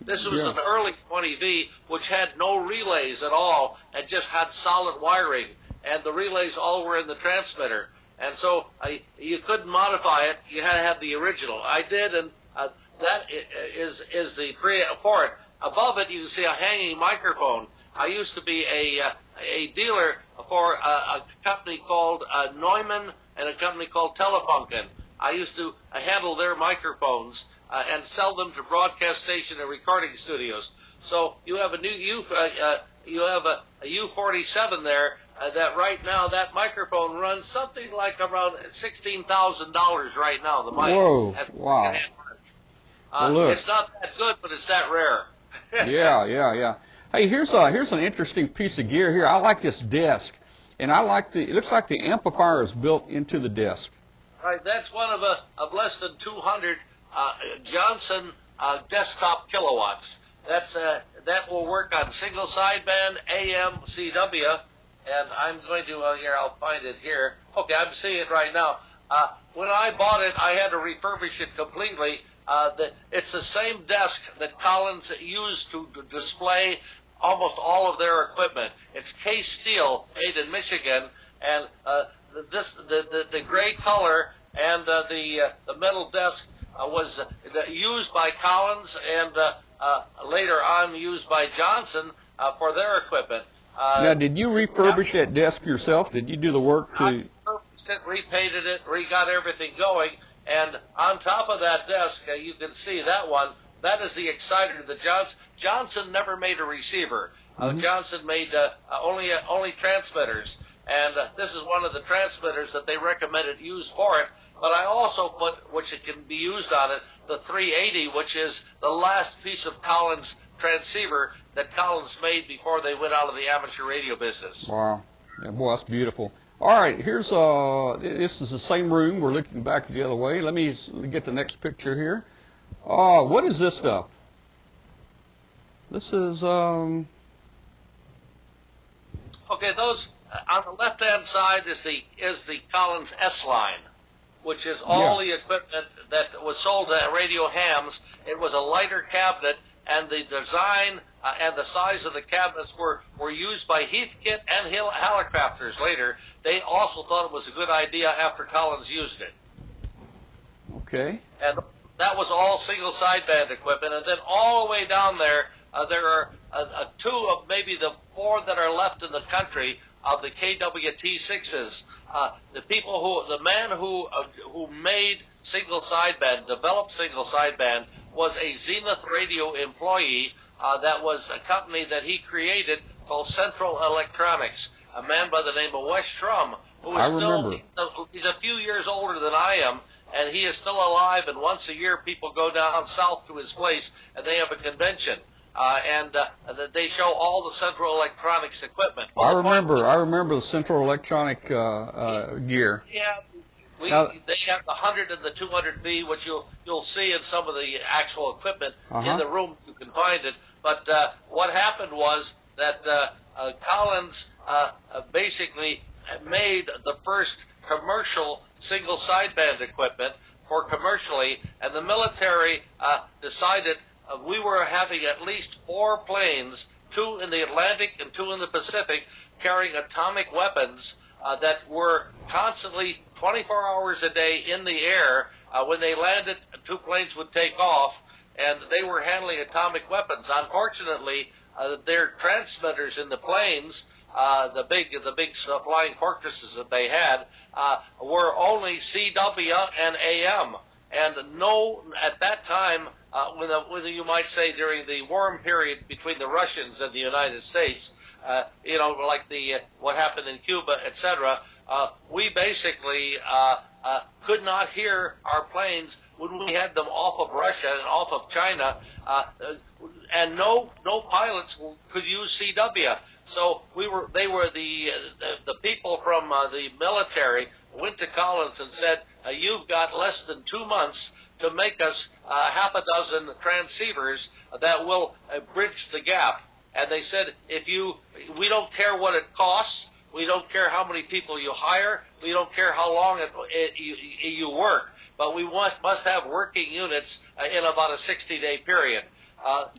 This was an early 20V, which had no relays at all and just had solid wiring, and the relays all were in the transmitter. And so you couldn't modify it. You had to have the original. I did, and that is the for it. Above it, you can see a hanging microphone. I used to be a dealer for a company called Neumann and a company called Telefunken. I used to handle their microphones and sell them to broadcast station and recording studios. So you have a U47 there that right now that microphone runs something like around $16,000 right now. The mic. Whoa! Wow. It's not that good, but it's that rare. Yeah. Hey, here's an interesting piece of gear here. I like this desk, and I like it looks like the amplifier is built into the desk. Right, that's one of less than 200 Johnson desktop kilowatts. That will work on single sideband AM CW, and I'm going to here. I'll find it here. Okay, I'm seeing it right now. When I bought it, I had to refurbish it completely. It's the same desk that Collins used to display almost all of their equipment. It's case steel, made in Michigan, and the gray color and the metal desk was used by Collins and later on used by Johnson for their equipment. Now, did you refurbish that desk yourself? Did you do the work to? I refurbished it, repainted it, got everything going. And on top of that desk, you can see that one. That is the exciter. Johnson never made a receiver. Johnson made only transmitters. and this is one of the transmitters that they recommended use for it. But I also put, which it can be used on it, the 380, which is the last piece of Collins transceiver that Collins made before they went out of the amateur radio business. Wow. Yeah, boy, that's beautiful. All right, here's this is the same room. We're looking back the other way. Let me get the next picture here. What is this stuff? This is okay. Those on the left-hand side is the Collins S line, which is all the equipment that was sold at Radio Hams. It was a lighter cabinet, and the design and the size of the cabinets were used by Heathkit and Hallicrafters later. They also thought it was a good idea after Collins used it. Okay. And that was all single sideband equipment. And then all the way down there, there are two of maybe the four that are left in the country of the KWT6s. The man who made single sideband, developed single sideband, was a Zenith Radio employee. That was a company that he created called Central Electronics. A man by the name of Wes Strum, who is he's a few years older than I am, and he is still alive. And once a year, people go down south to his place, and they have a convention. They show all the Central Electronics equipment. I remember the Central Electronic gear. Yeah, they have the 100 and the 200V, which you'll see in some of the actual equipment in the room. You can find it. But what happened was that Collins basically made the first commercial single sideband equipment for commercially, and the military decided. We were having at least 4 planes, 2 in the Atlantic and 2 in the Pacific, carrying atomic weapons that were constantly 24 hours a day in the air. When they landed, 2 planes would take off, and they were handling atomic weapons. Unfortunately, their transmitters in the planes, the big flying fortresses that they had, were only CW and AM. And at that time, you might say during the warm period between the Russians and the United States, like what happened in Cuba, etc., we basically could not hear our planes when we had them off of Russia and off of China, and no pilots could use CW. So the people from the military went to Collins and said, you've got less than 2 months to make us half a dozen transceivers that will bridge the gap. And they said, we don't care what it costs, we don't care how many people you hire, we don't care how long you work, but we must have working units in about a 60-day period.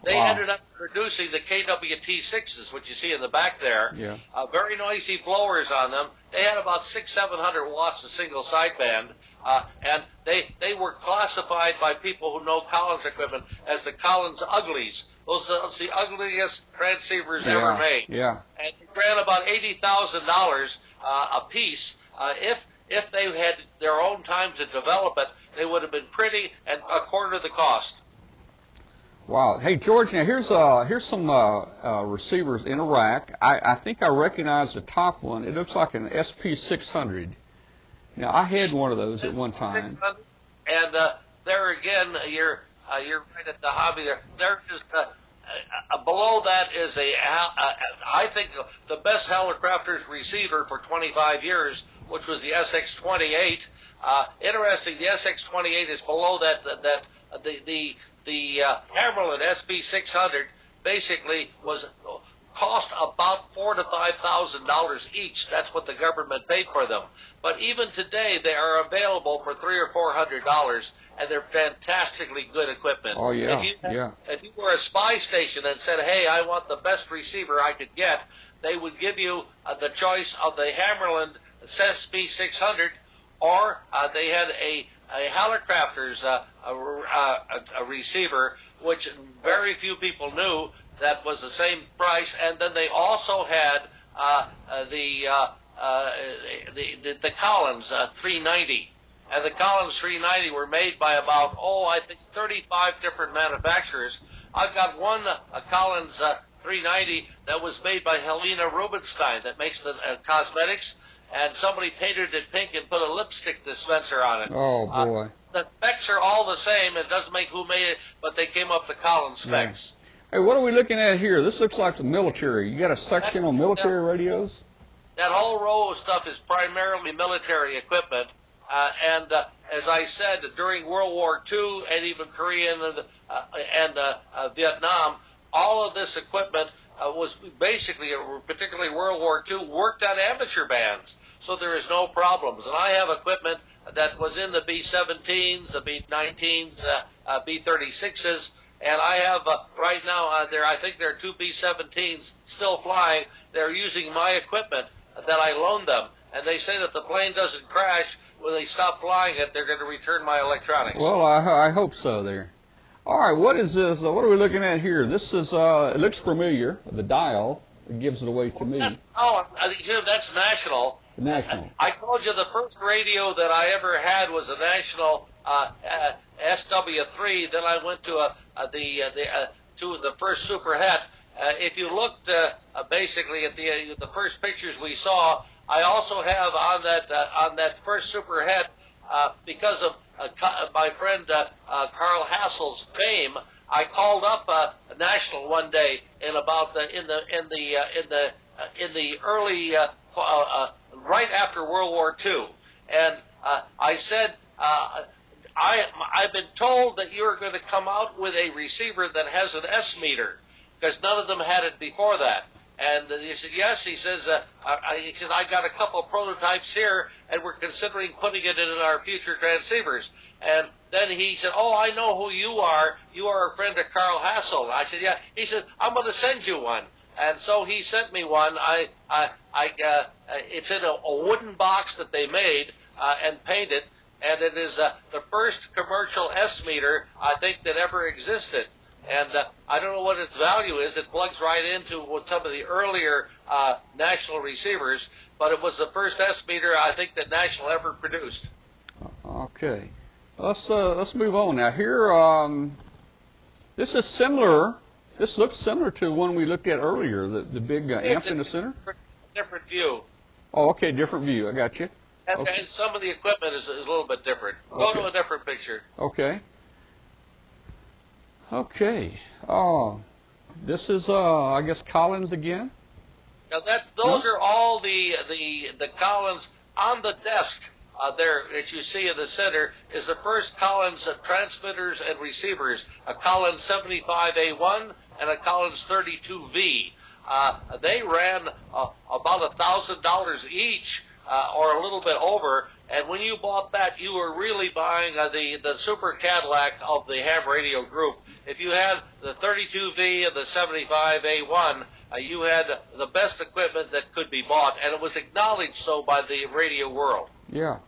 They ended up producing the KWT6s, which you see in the back there. Yeah. Very noisy blowers on them. They had about 600-700 watts of single sideband, and they were classified by people who know Collins equipment as the Collins Uglies. Those are the ugliest transceivers ever made. Yeah. And they ran about $80,000 a piece. If they had their own time to develop it, they would have been pretty and a quarter the cost. Wow. Hey, George, now here's some receivers in a rack. I think I recognize the top one. It looks like an SP600. Now, I had one of those at one time. And there again, you're right at the hobby there. There's just below that is I think the best Hallicrafters receiver for 25 years, which was the SX28. Interesting, the SX28 is below that. The Hammerlin SB600 basically cost about $4,000 to $5,000 each. That's what the government paid for them. But even today, they are available for $300 or $400, and they're fantastically good equipment. Oh yeah, If you were a spy station and said, "Hey, I want the best receiver I could get," they would give you the choice of the Hammerlin SB600, or they had a Hallicrafters a receiver, which very few people knew that was the same price. And then they also had the Collins 390. And the Collins 390 were made by about, I think 35 different manufacturers. I've got one Collins 390 that was made by Helena Rubinstein that makes the cosmetics, and somebody painted it pink and put a lipstick dispenser on it. Oh, boy. The specs are all the same. It doesn't make who made it, but they came up with the Collins specs. Yeah. Hey, what are we looking at here? This looks like the military. You got a section on military radios? That whole row of stuff is primarily military equipment. As I said, during World War II and even Korea and Vietnam, all of this equipment was basically, particularly World War II, worked on amateur bands. So there is no problems. And I have equipment that was in the B-17s, the B-19s, B-36s, and I have right now I think there are 2 B-17s still flying. They're using my equipment that I loaned them, and they say that the plane doesn't crash when they stop flying it. They're going to return my electronics. Well, I hope so there. All right, what is this? What are we looking at here? This is, it looks familiar, the dial. It gives it away to me. Oh, that's national. National. I told you the first radio that I ever had was a national SW3. Then I went to the first Super Het. If you looked basically at the first pictures we saw, I also have on that first Super Het because of my friend Carl Hassel's fame. I called up National one day in about in the early right after World War II, and I said, I've been told that you're going to come out with a receiver that has an S meter, because none of them had it before that. And he said, yes. He says, I got a couple of prototypes here, and we're considering putting it in our future transceivers. And then he said, oh, I know who you are. You are a friend of Carl Hassel. I said, yeah. He said, I'm going to send you one. And so he sent me one. It's in a wooden box that they made and painted, and it is the first commercial S meter, I think, that ever existed. And I don't know what its value is. It plugs right into some of the earlier National receivers, but it was the first S meter I think that National ever produced. Okay, let's move on now. Here, this is similar. This looks similar to one we looked at earlier. The big amp in the center. Different view. Oh, okay, different view. I got you. And, okay. And some of the equipment is a little bit different. Go to a different picture. Okay. Okay. Oh, this is I guess Collins again. Now those are all the Collins on the desk there that you see in the center is the first Collins transmitters and receivers, a Collins 75A1 and a Collins 32V. They ran about $1,000 each. Or a little bit over, and when you bought that, you were really buying the super Cadillac of the ham radio group. If you had the 32V and the 75A1, you had the best equipment that could be bought, and it was acknowledged so by the radio world. Yeah.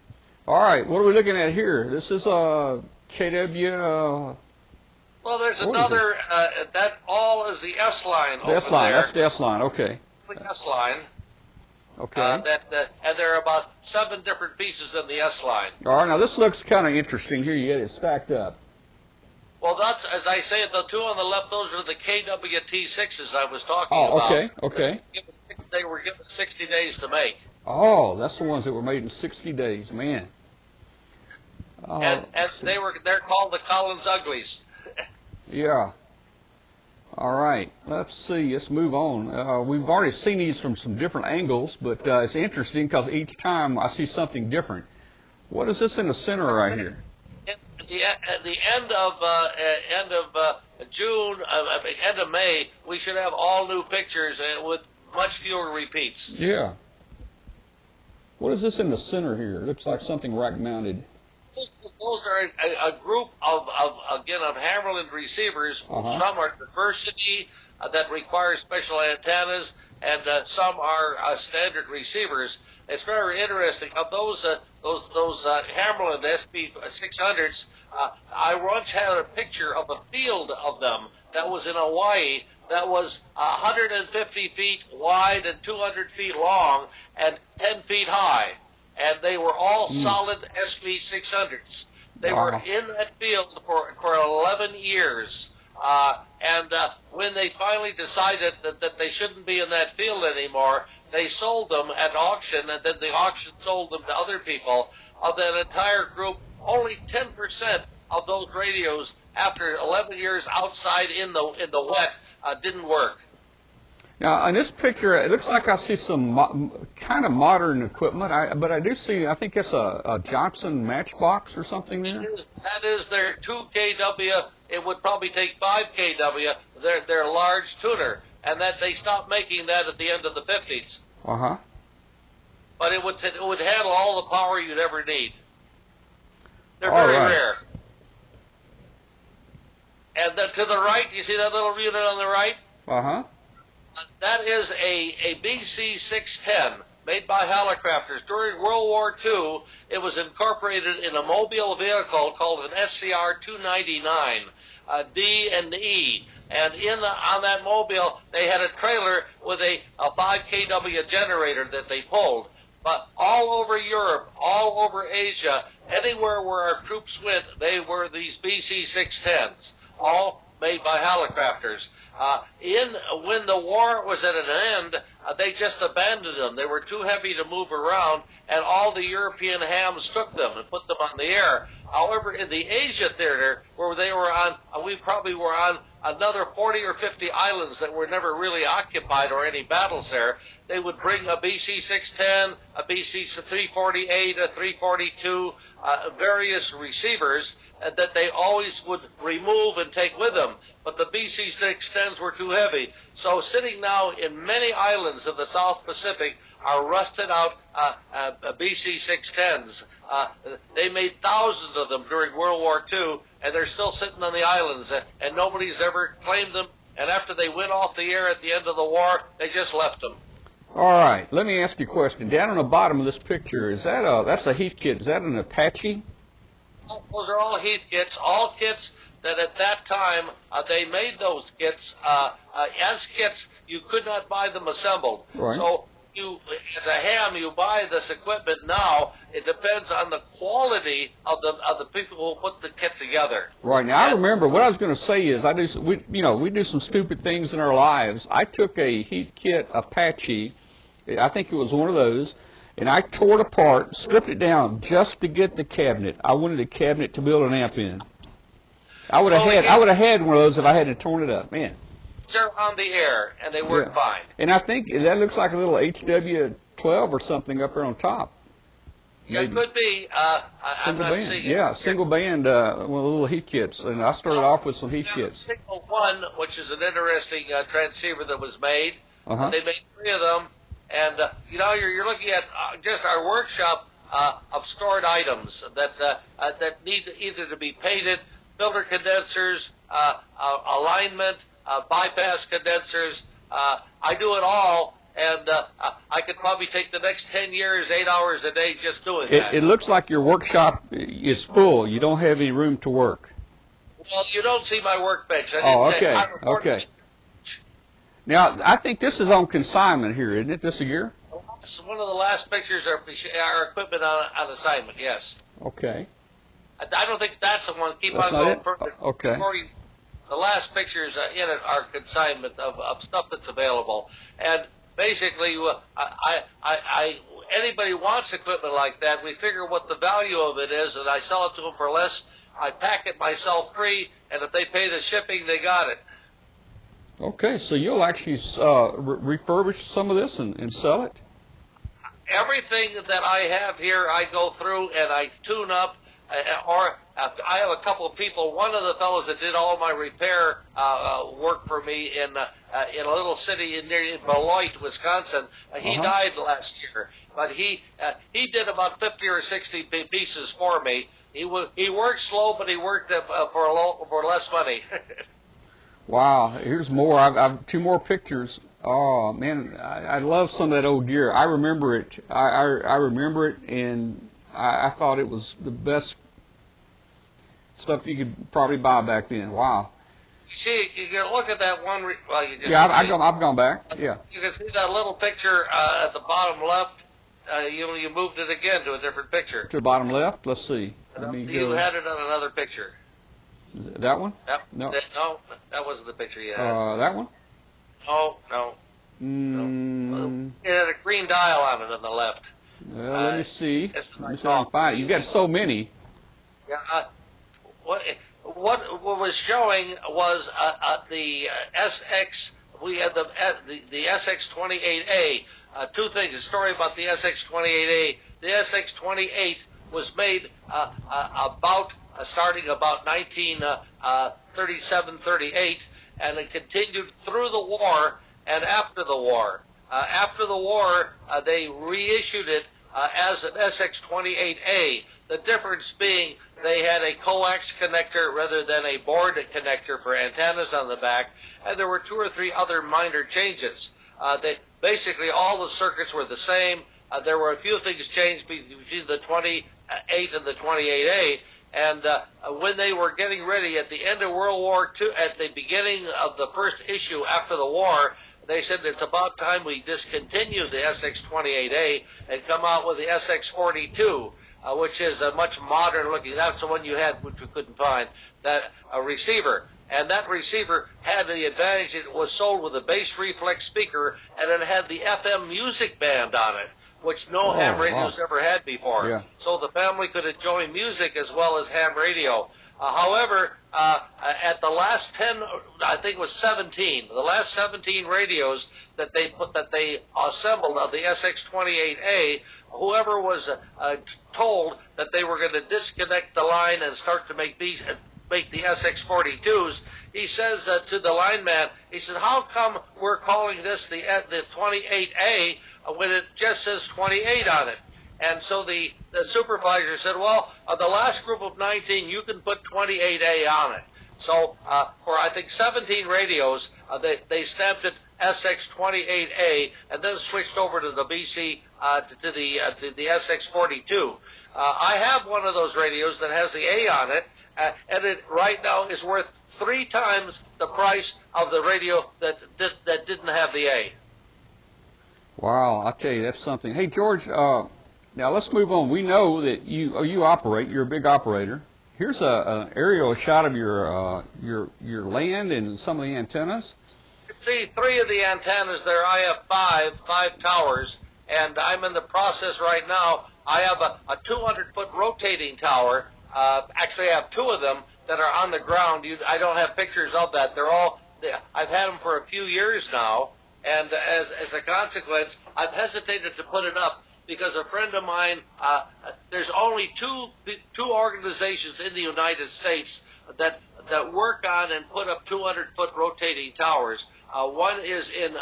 All right, what are we looking at here? This is KW... well, there's another, that all is the S-line over there. The S-line, that's the S-line, okay. The S-line. Okay. And there are about 7 different pieces in the S-line. All right, now this looks kind of interesting here. You get it stacked up. Well, that's, as I say, the two on the left, those are the KWT6s I was talking about. Oh, okay. They were given 60 days to make. Oh, that's the ones that were made in 60 days, man. And they're called the Collins Uglies. Yeah. All right, let's see. Let's move on. We've already seen these from some different angles, but it's interesting because each time I see something different. What is this in the center right here? At the end of June, end of May, we should have all new pictures with much fewer repeats. Yeah. What is this in the center here? It looks like something rack-mounted. Those are a group of Hammerland receivers. Some are diversity that require special antennas, and some are standard receivers. It's very interesting. Of those Hammerland SP600s, I once had a picture of a field of them that was in Hawaii that was 150 feet wide and 200 feet long and 10 feet high. And they were all solid SP600s. They were in that field for 11 years. When they finally decided that they shouldn't be in that field anymore, they sold them at auction, and then the auction sold them to other people. Of that entire group, only 10% of those radios, after 11 years outside in the wet, didn't work. Now, in this picture, it looks like I see some kind of modern equipment, but I do see, I think it's a Johnson matchbox or something there. That is their 2 kW. It would probably take 5 kW. Their large tuner, and that they stopped making that at the end of the 50s. Uh-huh. But it would handle all the power you'd ever need. They're All very right. rare. And to the right, you see that little unit on the right? Uh-huh. That is a BC-610 made by helicopters. During World War II, it was incorporated in a mobile vehicle called an SCR-299, D and E. And on that mobile, they had a trailer with a 5 kW generator that they pulled. But all over Europe, all over Asia, anywhere where our troops went, they were these BC-610s, all made by helicopters. When the war was at an end, they just abandoned them. They were too heavy to move around, and all the European hams took them and put them on the air. However, in the Asia theater, where they were on, we probably were on another 40 or 50 islands that were never really occupied or any battles there. They would bring a BC-610, a BC-348, a 342, various receivers that they always would remove and take with them. But the BC-610s were too heavy. So sitting now in many islands of the South Pacific are rusted out BC-610s. They made thousands of them during World War II, and they're still sitting on the islands, and nobody's ever claimed them. And after they went off the air at the end of the war, they just left them. All right, let me ask you a question. Down on the bottom of this picture, that's a Heath kit. Is that an Apache? Those are all Heath kits, all kits that at that time, they made those kits. As kits, you could not buy them assembled. Right. So you, as a ham, you buy this equipment now. It depends on the quality of the people who put the kit together. Right. Now, I remember what I was going to say is we do some stupid things in our lives. I took a Heath kit Apache, I think it was one of those, and I tore it apart, stripped it down just to get the cabinet. I wanted the cabinet to build an amp in. I would have had one of those if I hadn't torn it up, man. They're on the air, and they work fine. And I think that looks like a little HW12 or something up there on top. Yeah, it could be. I'm not seeing it. Yeah, single band, one of the little Heath kits. And I started off with some Heath kits. Signal 1, which is an interesting transceiver that was made. Uh-huh. They made 3 of them. And, you're looking at just our workshop of stored items that need either to be painted, filter condensers, alignment, bypass condensers. I do it all, and I could probably take the next 10 years, 8 hours a day just doing that. It looks like your workshop is full. You don't have any room to work. Well, you don't see my workbench. Okay. Now, I think this is on consignment here, isn't it, this year? This is one of the last pictures of our equipment on assignment, yes. Okay. I don't think that's the one. Keep that's on going it? further. Okay. The last pictures in it are consignment of stuff that's available. And basically, anybody wants equipment like that, we figure what the value of it is, and I sell it to them for less. I pack it myself free, and if they pay the shipping, they got it. Okay, so you'll actually refurbish some of this and sell it? Everything that I have here, I go through and I tune up, or I have a couple of people. One of the fellows that did all my repair work for me in a little city near Beloit, Wisconsin. He died last year, but he did about 50 or 60 pieces for me. He worked slow, but he worked for less money. Wow, here's more. I've 2 more pictures. Oh man, I love some of that old gear. I remember it. I remember it, and I thought it was the best stuff you could probably buy back then. Wow. See, you can look at that one. I've gone back. Yeah. You can see that little picture at the bottom left. You moved it again to a different picture. To the bottom left. Let's see. You had it on another picture. Is it that one? Yep. No. No, that wasn't the picture you had. That one? No. It had a green dial on it on the left. Well, let me see. Let me see if I can find it. You've got so many. Yeah. What was showing was the SX. We had the SX28A. Two things. A story about the SX28A. The SX28 was made starting about 1937, 38, and it continued through the war and after the war. After the war, they reissued it as an SX28A. The difference being they had a coax connector rather than a board connector for antennas on the back, and there were 2 or 3 other minor changes. Basically, all the circuits were the same. There were a few things changed between the 28 and the 28A, and when they were getting ready at the end of World War II, at the beginning of the first issue after the war, they said it's about time we discontinue the SX28A and come out with the SX42, which is a much modern looking. That's the one you had, which we couldn't find. That a receiver. And that receiver had the advantage it was sold with a bass reflex speaker, and it had the FM music band on it, which no ham radios ever had before. Yeah. So the family could enjoy music as well as ham radio. However, at the last 10, I think it was 17, the last 17 radios that they assembled of the SX28A, whoever was told that they were going to disconnect the line and start to make the SX42s, he says to the lineman, he said, how come we're calling this the 28A when it just says 28 on it? And so the supervisor said, well, the last group of 19, you can put 28A on it. So for, I think, 17 radios, they stamped it SX28A and then switched over to the BC, to the SX42. I have one of those radios that has the A on it, and it right now is worth 3 times the price of the radio that didn't have the A. Wow, I'll tell you, that's something. Hey, George, now let's move on. We know that you operate. You're a big operator. Here's an aerial shot of your land and some of the antennas. You can see 3 of the antennas there. I have 5 towers, and I'm in the process right now. I have a 200-foot rotating tower. Actually, I have 2 of them that are on the ground. I don't have pictures of that. I've had them for a few years now, and as a consequence, I've hesitated to put it up because a friend of mine, there's only two organizations in the United States that work on and put up 200-foot rotating towers. One is in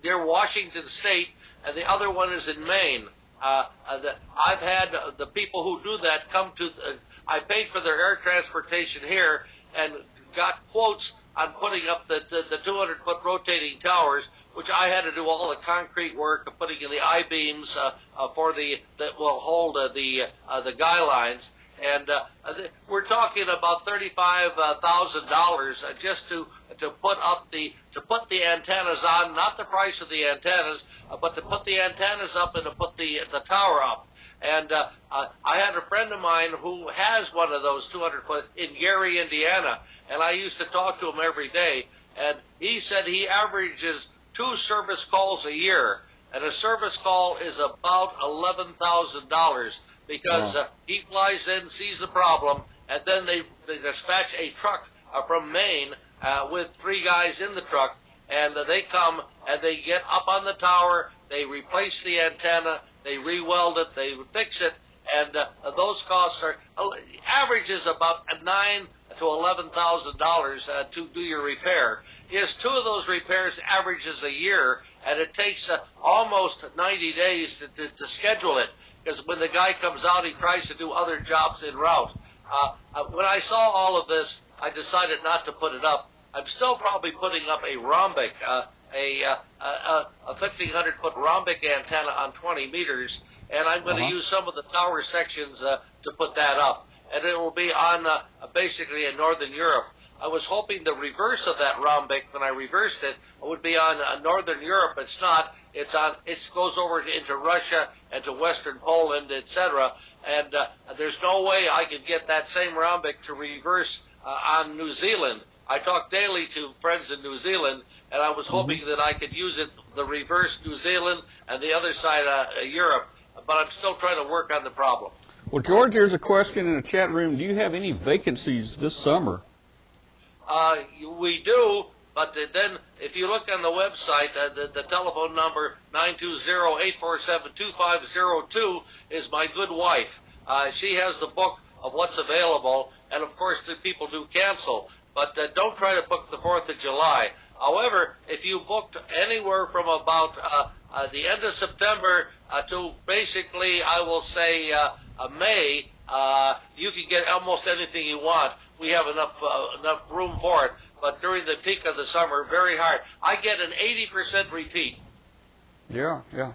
near Washington State, and the other one is in Maine. I've had the people who do that come to. I paid for their air transportation here and got quotes on putting up the 200-foot rotating towers, which I had to do all the concrete work of putting in the I-beams that will hold the guy lines. And we're talking about $35,000 just to put the antennas on, not the price of the antennas, but to put the antennas up and to put the tower up. And I had a friend of mine who has one of those 200-foot in Gary, Indiana, and I used to talk to him every day. And he said he averages 2 service calls a year, and a service call is about $11,000 because he flies in, sees the problem, and then they dispatch a truck from Maine with 3 guys in the truck, and they come and they get up on the tower, they replace the antenna, they re-weld it, they fix it, and those costs are averages about $9,000 to $11,000 to do your repair. Yes, 2 of those repairs averages a year, and it takes almost 90 days to schedule it, because when the guy comes out, he tries to do other jobs en route. When I saw all of this, I decided not to put it up. I'm still probably putting up a rhombic, a 1,500-foot rhombic antenna on 20 meters, and I'm going to use some of the tower sections to put that up. And it will be on basically in Northern Europe. I was hoping the reverse of that rhombic, when I reversed it, would be on Northern Europe. It's not. It goes over into Russia and to Western Poland, etc. And there's no way I could get that same rhombic to reverse on New Zealand. I talk daily to friends in New Zealand, and I was hoping that I could use it, the reverse New Zealand and the other side Europe, but I'm still trying to work on the problem. Well, George, there's a question in the chat room. Do you have any vacancies this summer? We do, but then if you look on the website, the telephone number 920-847-2502 is my good wife. She has the book of what's available, and of course the people do cancel. But don't try to book the 4th of July. However, if you booked anywhere from about the end of September to basically, I will say, May, you can get almost anything you want. We have enough room for it. But during the peak of the summer, very hard. I get an 80% repeat. Yeah, yeah.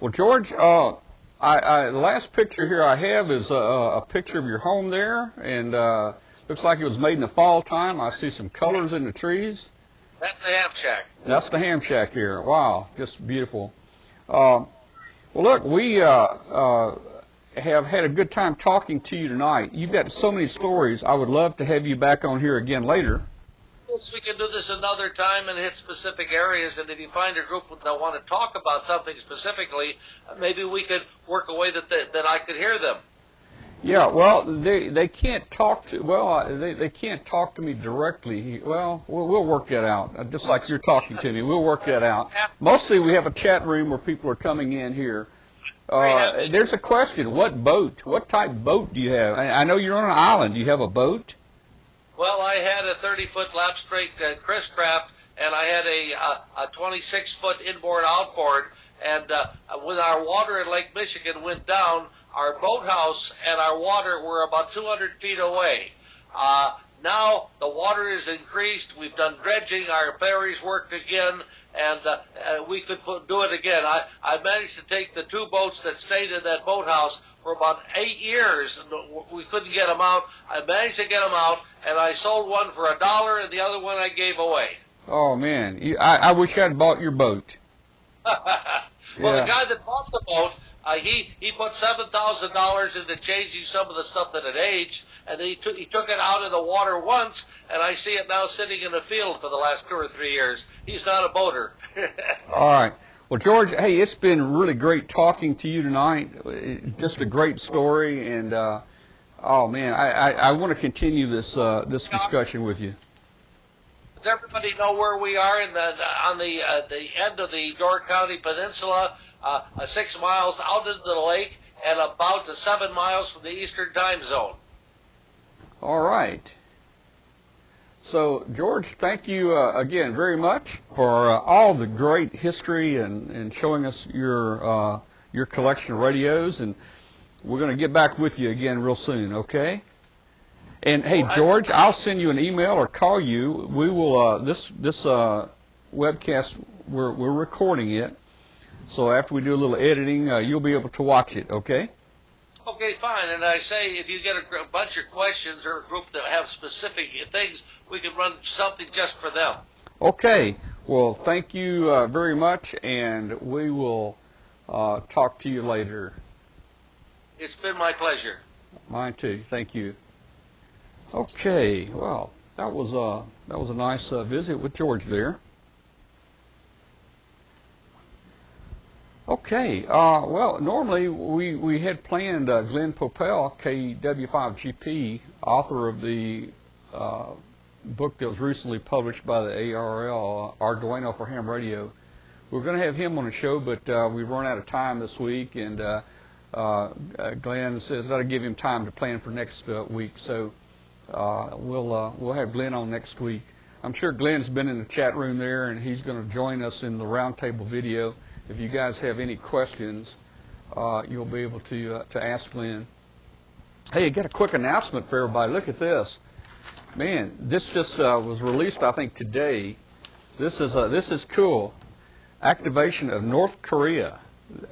Well, George, the last picture here I have is a picture of your home there, and looks like it was made in the fall time. I see some colors in the trees. That's the ham shack. That's the ham shack here. Wow, just beautiful. Well, look, we have had a good time talking to you tonight. You've got so many stories. I would love to have you back on here again later. Yes, we can do this another time and hit specific areas, and if you find a group that want to talk about something specifically, maybe we could work a way that I could hear them. Yeah, well, they can't talk to they can't talk to me directly. Well, we'll work that out. Just like you're talking to me, we'll work that out. Mostly, we have a chat room where people are coming in here. There's a question: what type boat do you have? I know you're on an island. Do you have a boat? Well, I had a 30-foot lap straight Chris Craft, and I had a 26-foot inboard outboard. And when our water in Lake Michigan went down, our boathouse and our water were about 200 feet away. Now the water is increased. We've done dredging. Our ferries worked again, and we could do it again. I managed to take the two boats that stayed in that boathouse for about 8 years. We couldn't get them out. I managed to get them out, and I sold one for $1, and the other one I gave away. Oh, man. I wish I'd bought your boat. Well, the guy that bought the boat, he put $7,000 into changing some of the stuff that had aged, and he took it out of the water once, and I see it now sitting in the field for the last 2 or 3 years. He's not a boater. All right. Well, George, hey, it's been really great talking to you tonight. Just a great story, and oh man, I want to continue this discussion with you. Does everybody know where we are on the end of the Door County Peninsula, 6 miles out into the lake, and about 7 miles from the Eastern Time Zone? All right. So, George, thank you again very much for all the great history and showing us your collection of radios. And we're going to get back with you again real soon, okay? And hey, George, I'll send you an email or call you. We will this webcast we're recording it, so after we do a little editing, you'll be able to watch it, okay? Okay, fine. And I say if you get a bunch of questions or a group that have specific things, we can run something just for them. Okay. Well, thank you very much, and we will talk to you later. It's been my pleasure. Mine too. Thank you. Okay. Well, that was a nice visit with George there. Okay, well, normally we had planned Glenn Popel, KW5GP, author of the book that was recently published by the ARL, Arduino for Ham Radio. We're going to have him on the show, but we've run out of time this week, and Glenn says that'll give him time to plan for next week. So we'll have Glenn on next week. I'm sure Glenn's been in the chat room there, and he's going to join us in the roundtable video. If you guys have any questions, you'll be able to ask Glenn. Hey, I got a quick announcement for everybody. Look at this. Man, this just was released, I think, today. This is cool. Activation of North Korea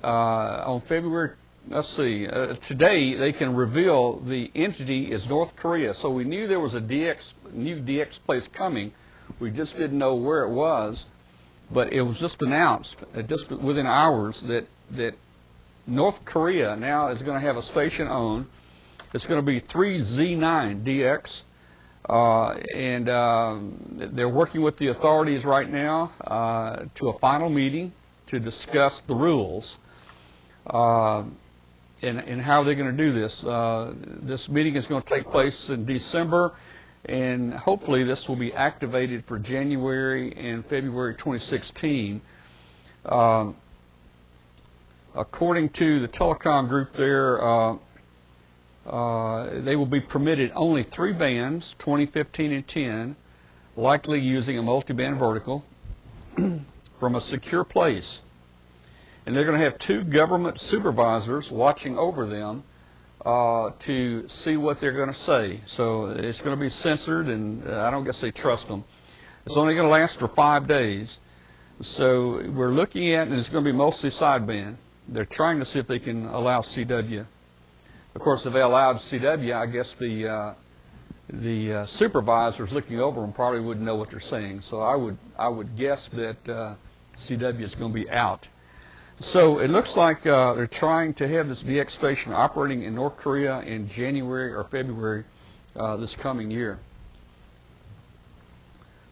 on February let's see, today they can reveal the entity is North Korea. So we knew there was a new DX place coming. We just didn't know where it was. But it was just announced, just within hours, that North Korea now is going to have a station owned. It's going to be 3Z9 DX. And they're working with the authorities right now to a final meeting to discuss the rules and how they're going to do this. This meeting is going to take place in December, and hopefully this will be activated for January and February 2016. According to the telecom group there, they will be permitted only 3 bands, 20, 15, and 10, likely using a multi-band vertical from a secure place. And they're going to have 2 government supervisors watching over them to see what they're going to say. So it's going to be censored, and I don't guess they trust them. It's only going to last for 5 days. So we're looking at, and it's going to be mostly sideband. They're trying to see if they can allow CW. Of course, if they allowed CW, I guess the supervisors looking over them probably wouldn't know what they're saying. So I would guess that CW is going to be out. So it looks like they're trying to have this DX station operating in North Korea in January or February this coming year.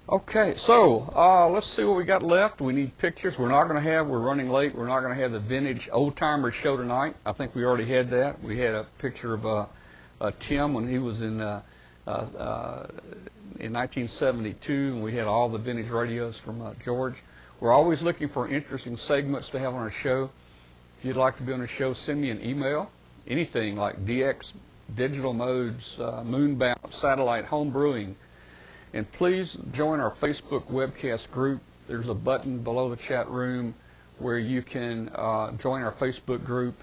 Okay, so let's see what we got left. We need pictures. We're running late. We're not going to have the vintage old timer show tonight. I think we already had that. We had a picture of Tim when he was in 1972, and we had all the vintage radios from George. We're always looking for interesting segments to have on our show. If you'd like to be on the show, send me an email. Anything like DX, digital modes, moonbound, satellite, home brewing. And please join our Facebook webcast group. There's a button below the chat room where you can join our Facebook group.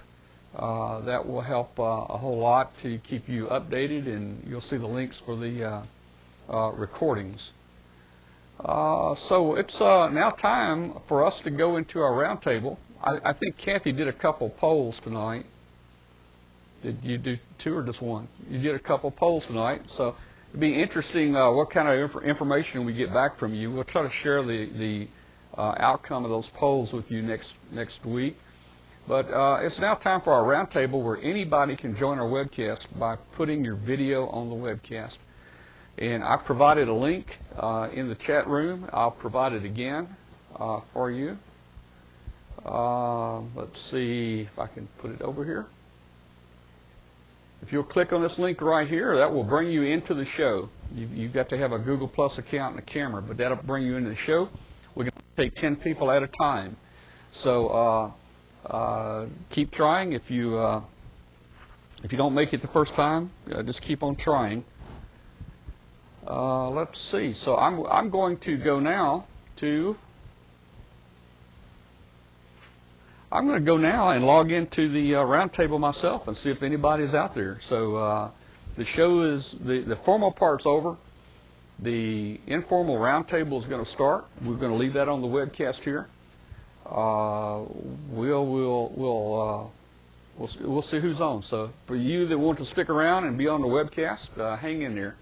That will help a whole lot to keep you updated, and you'll see the links for the recordings. So it's now time for us to go into our roundtable. I think Kathy did a couple polls tonight. Did you do 2 or just 1? You did a couple polls tonight. So it'd be interesting what kind of information we get back from you. We'll try to share the outcome of those polls with you next week. But it's now time for our roundtable, where anybody can join our webcast by putting your video on the webcast. And I provided a link in the chat room. I'll provide it again for you. Let's see if I can put it over here. If you'll click on this link right here, that will bring you into the show. You've got to have a Google Plus account and a camera, but that'll bring you into the show. We're going to take 10 people at a time. So keep trying. If you don't make it the first time, just keep on trying. Let's see. So I'm going to go now to. I'm going to go now and log into the roundtable myself and see if anybody's out there. So the show is the formal part's over. The informal roundtable is going to start. We're going to leave that on the webcast here. We'll see who's on. So for you that want to stick around and be on the webcast, hang in there.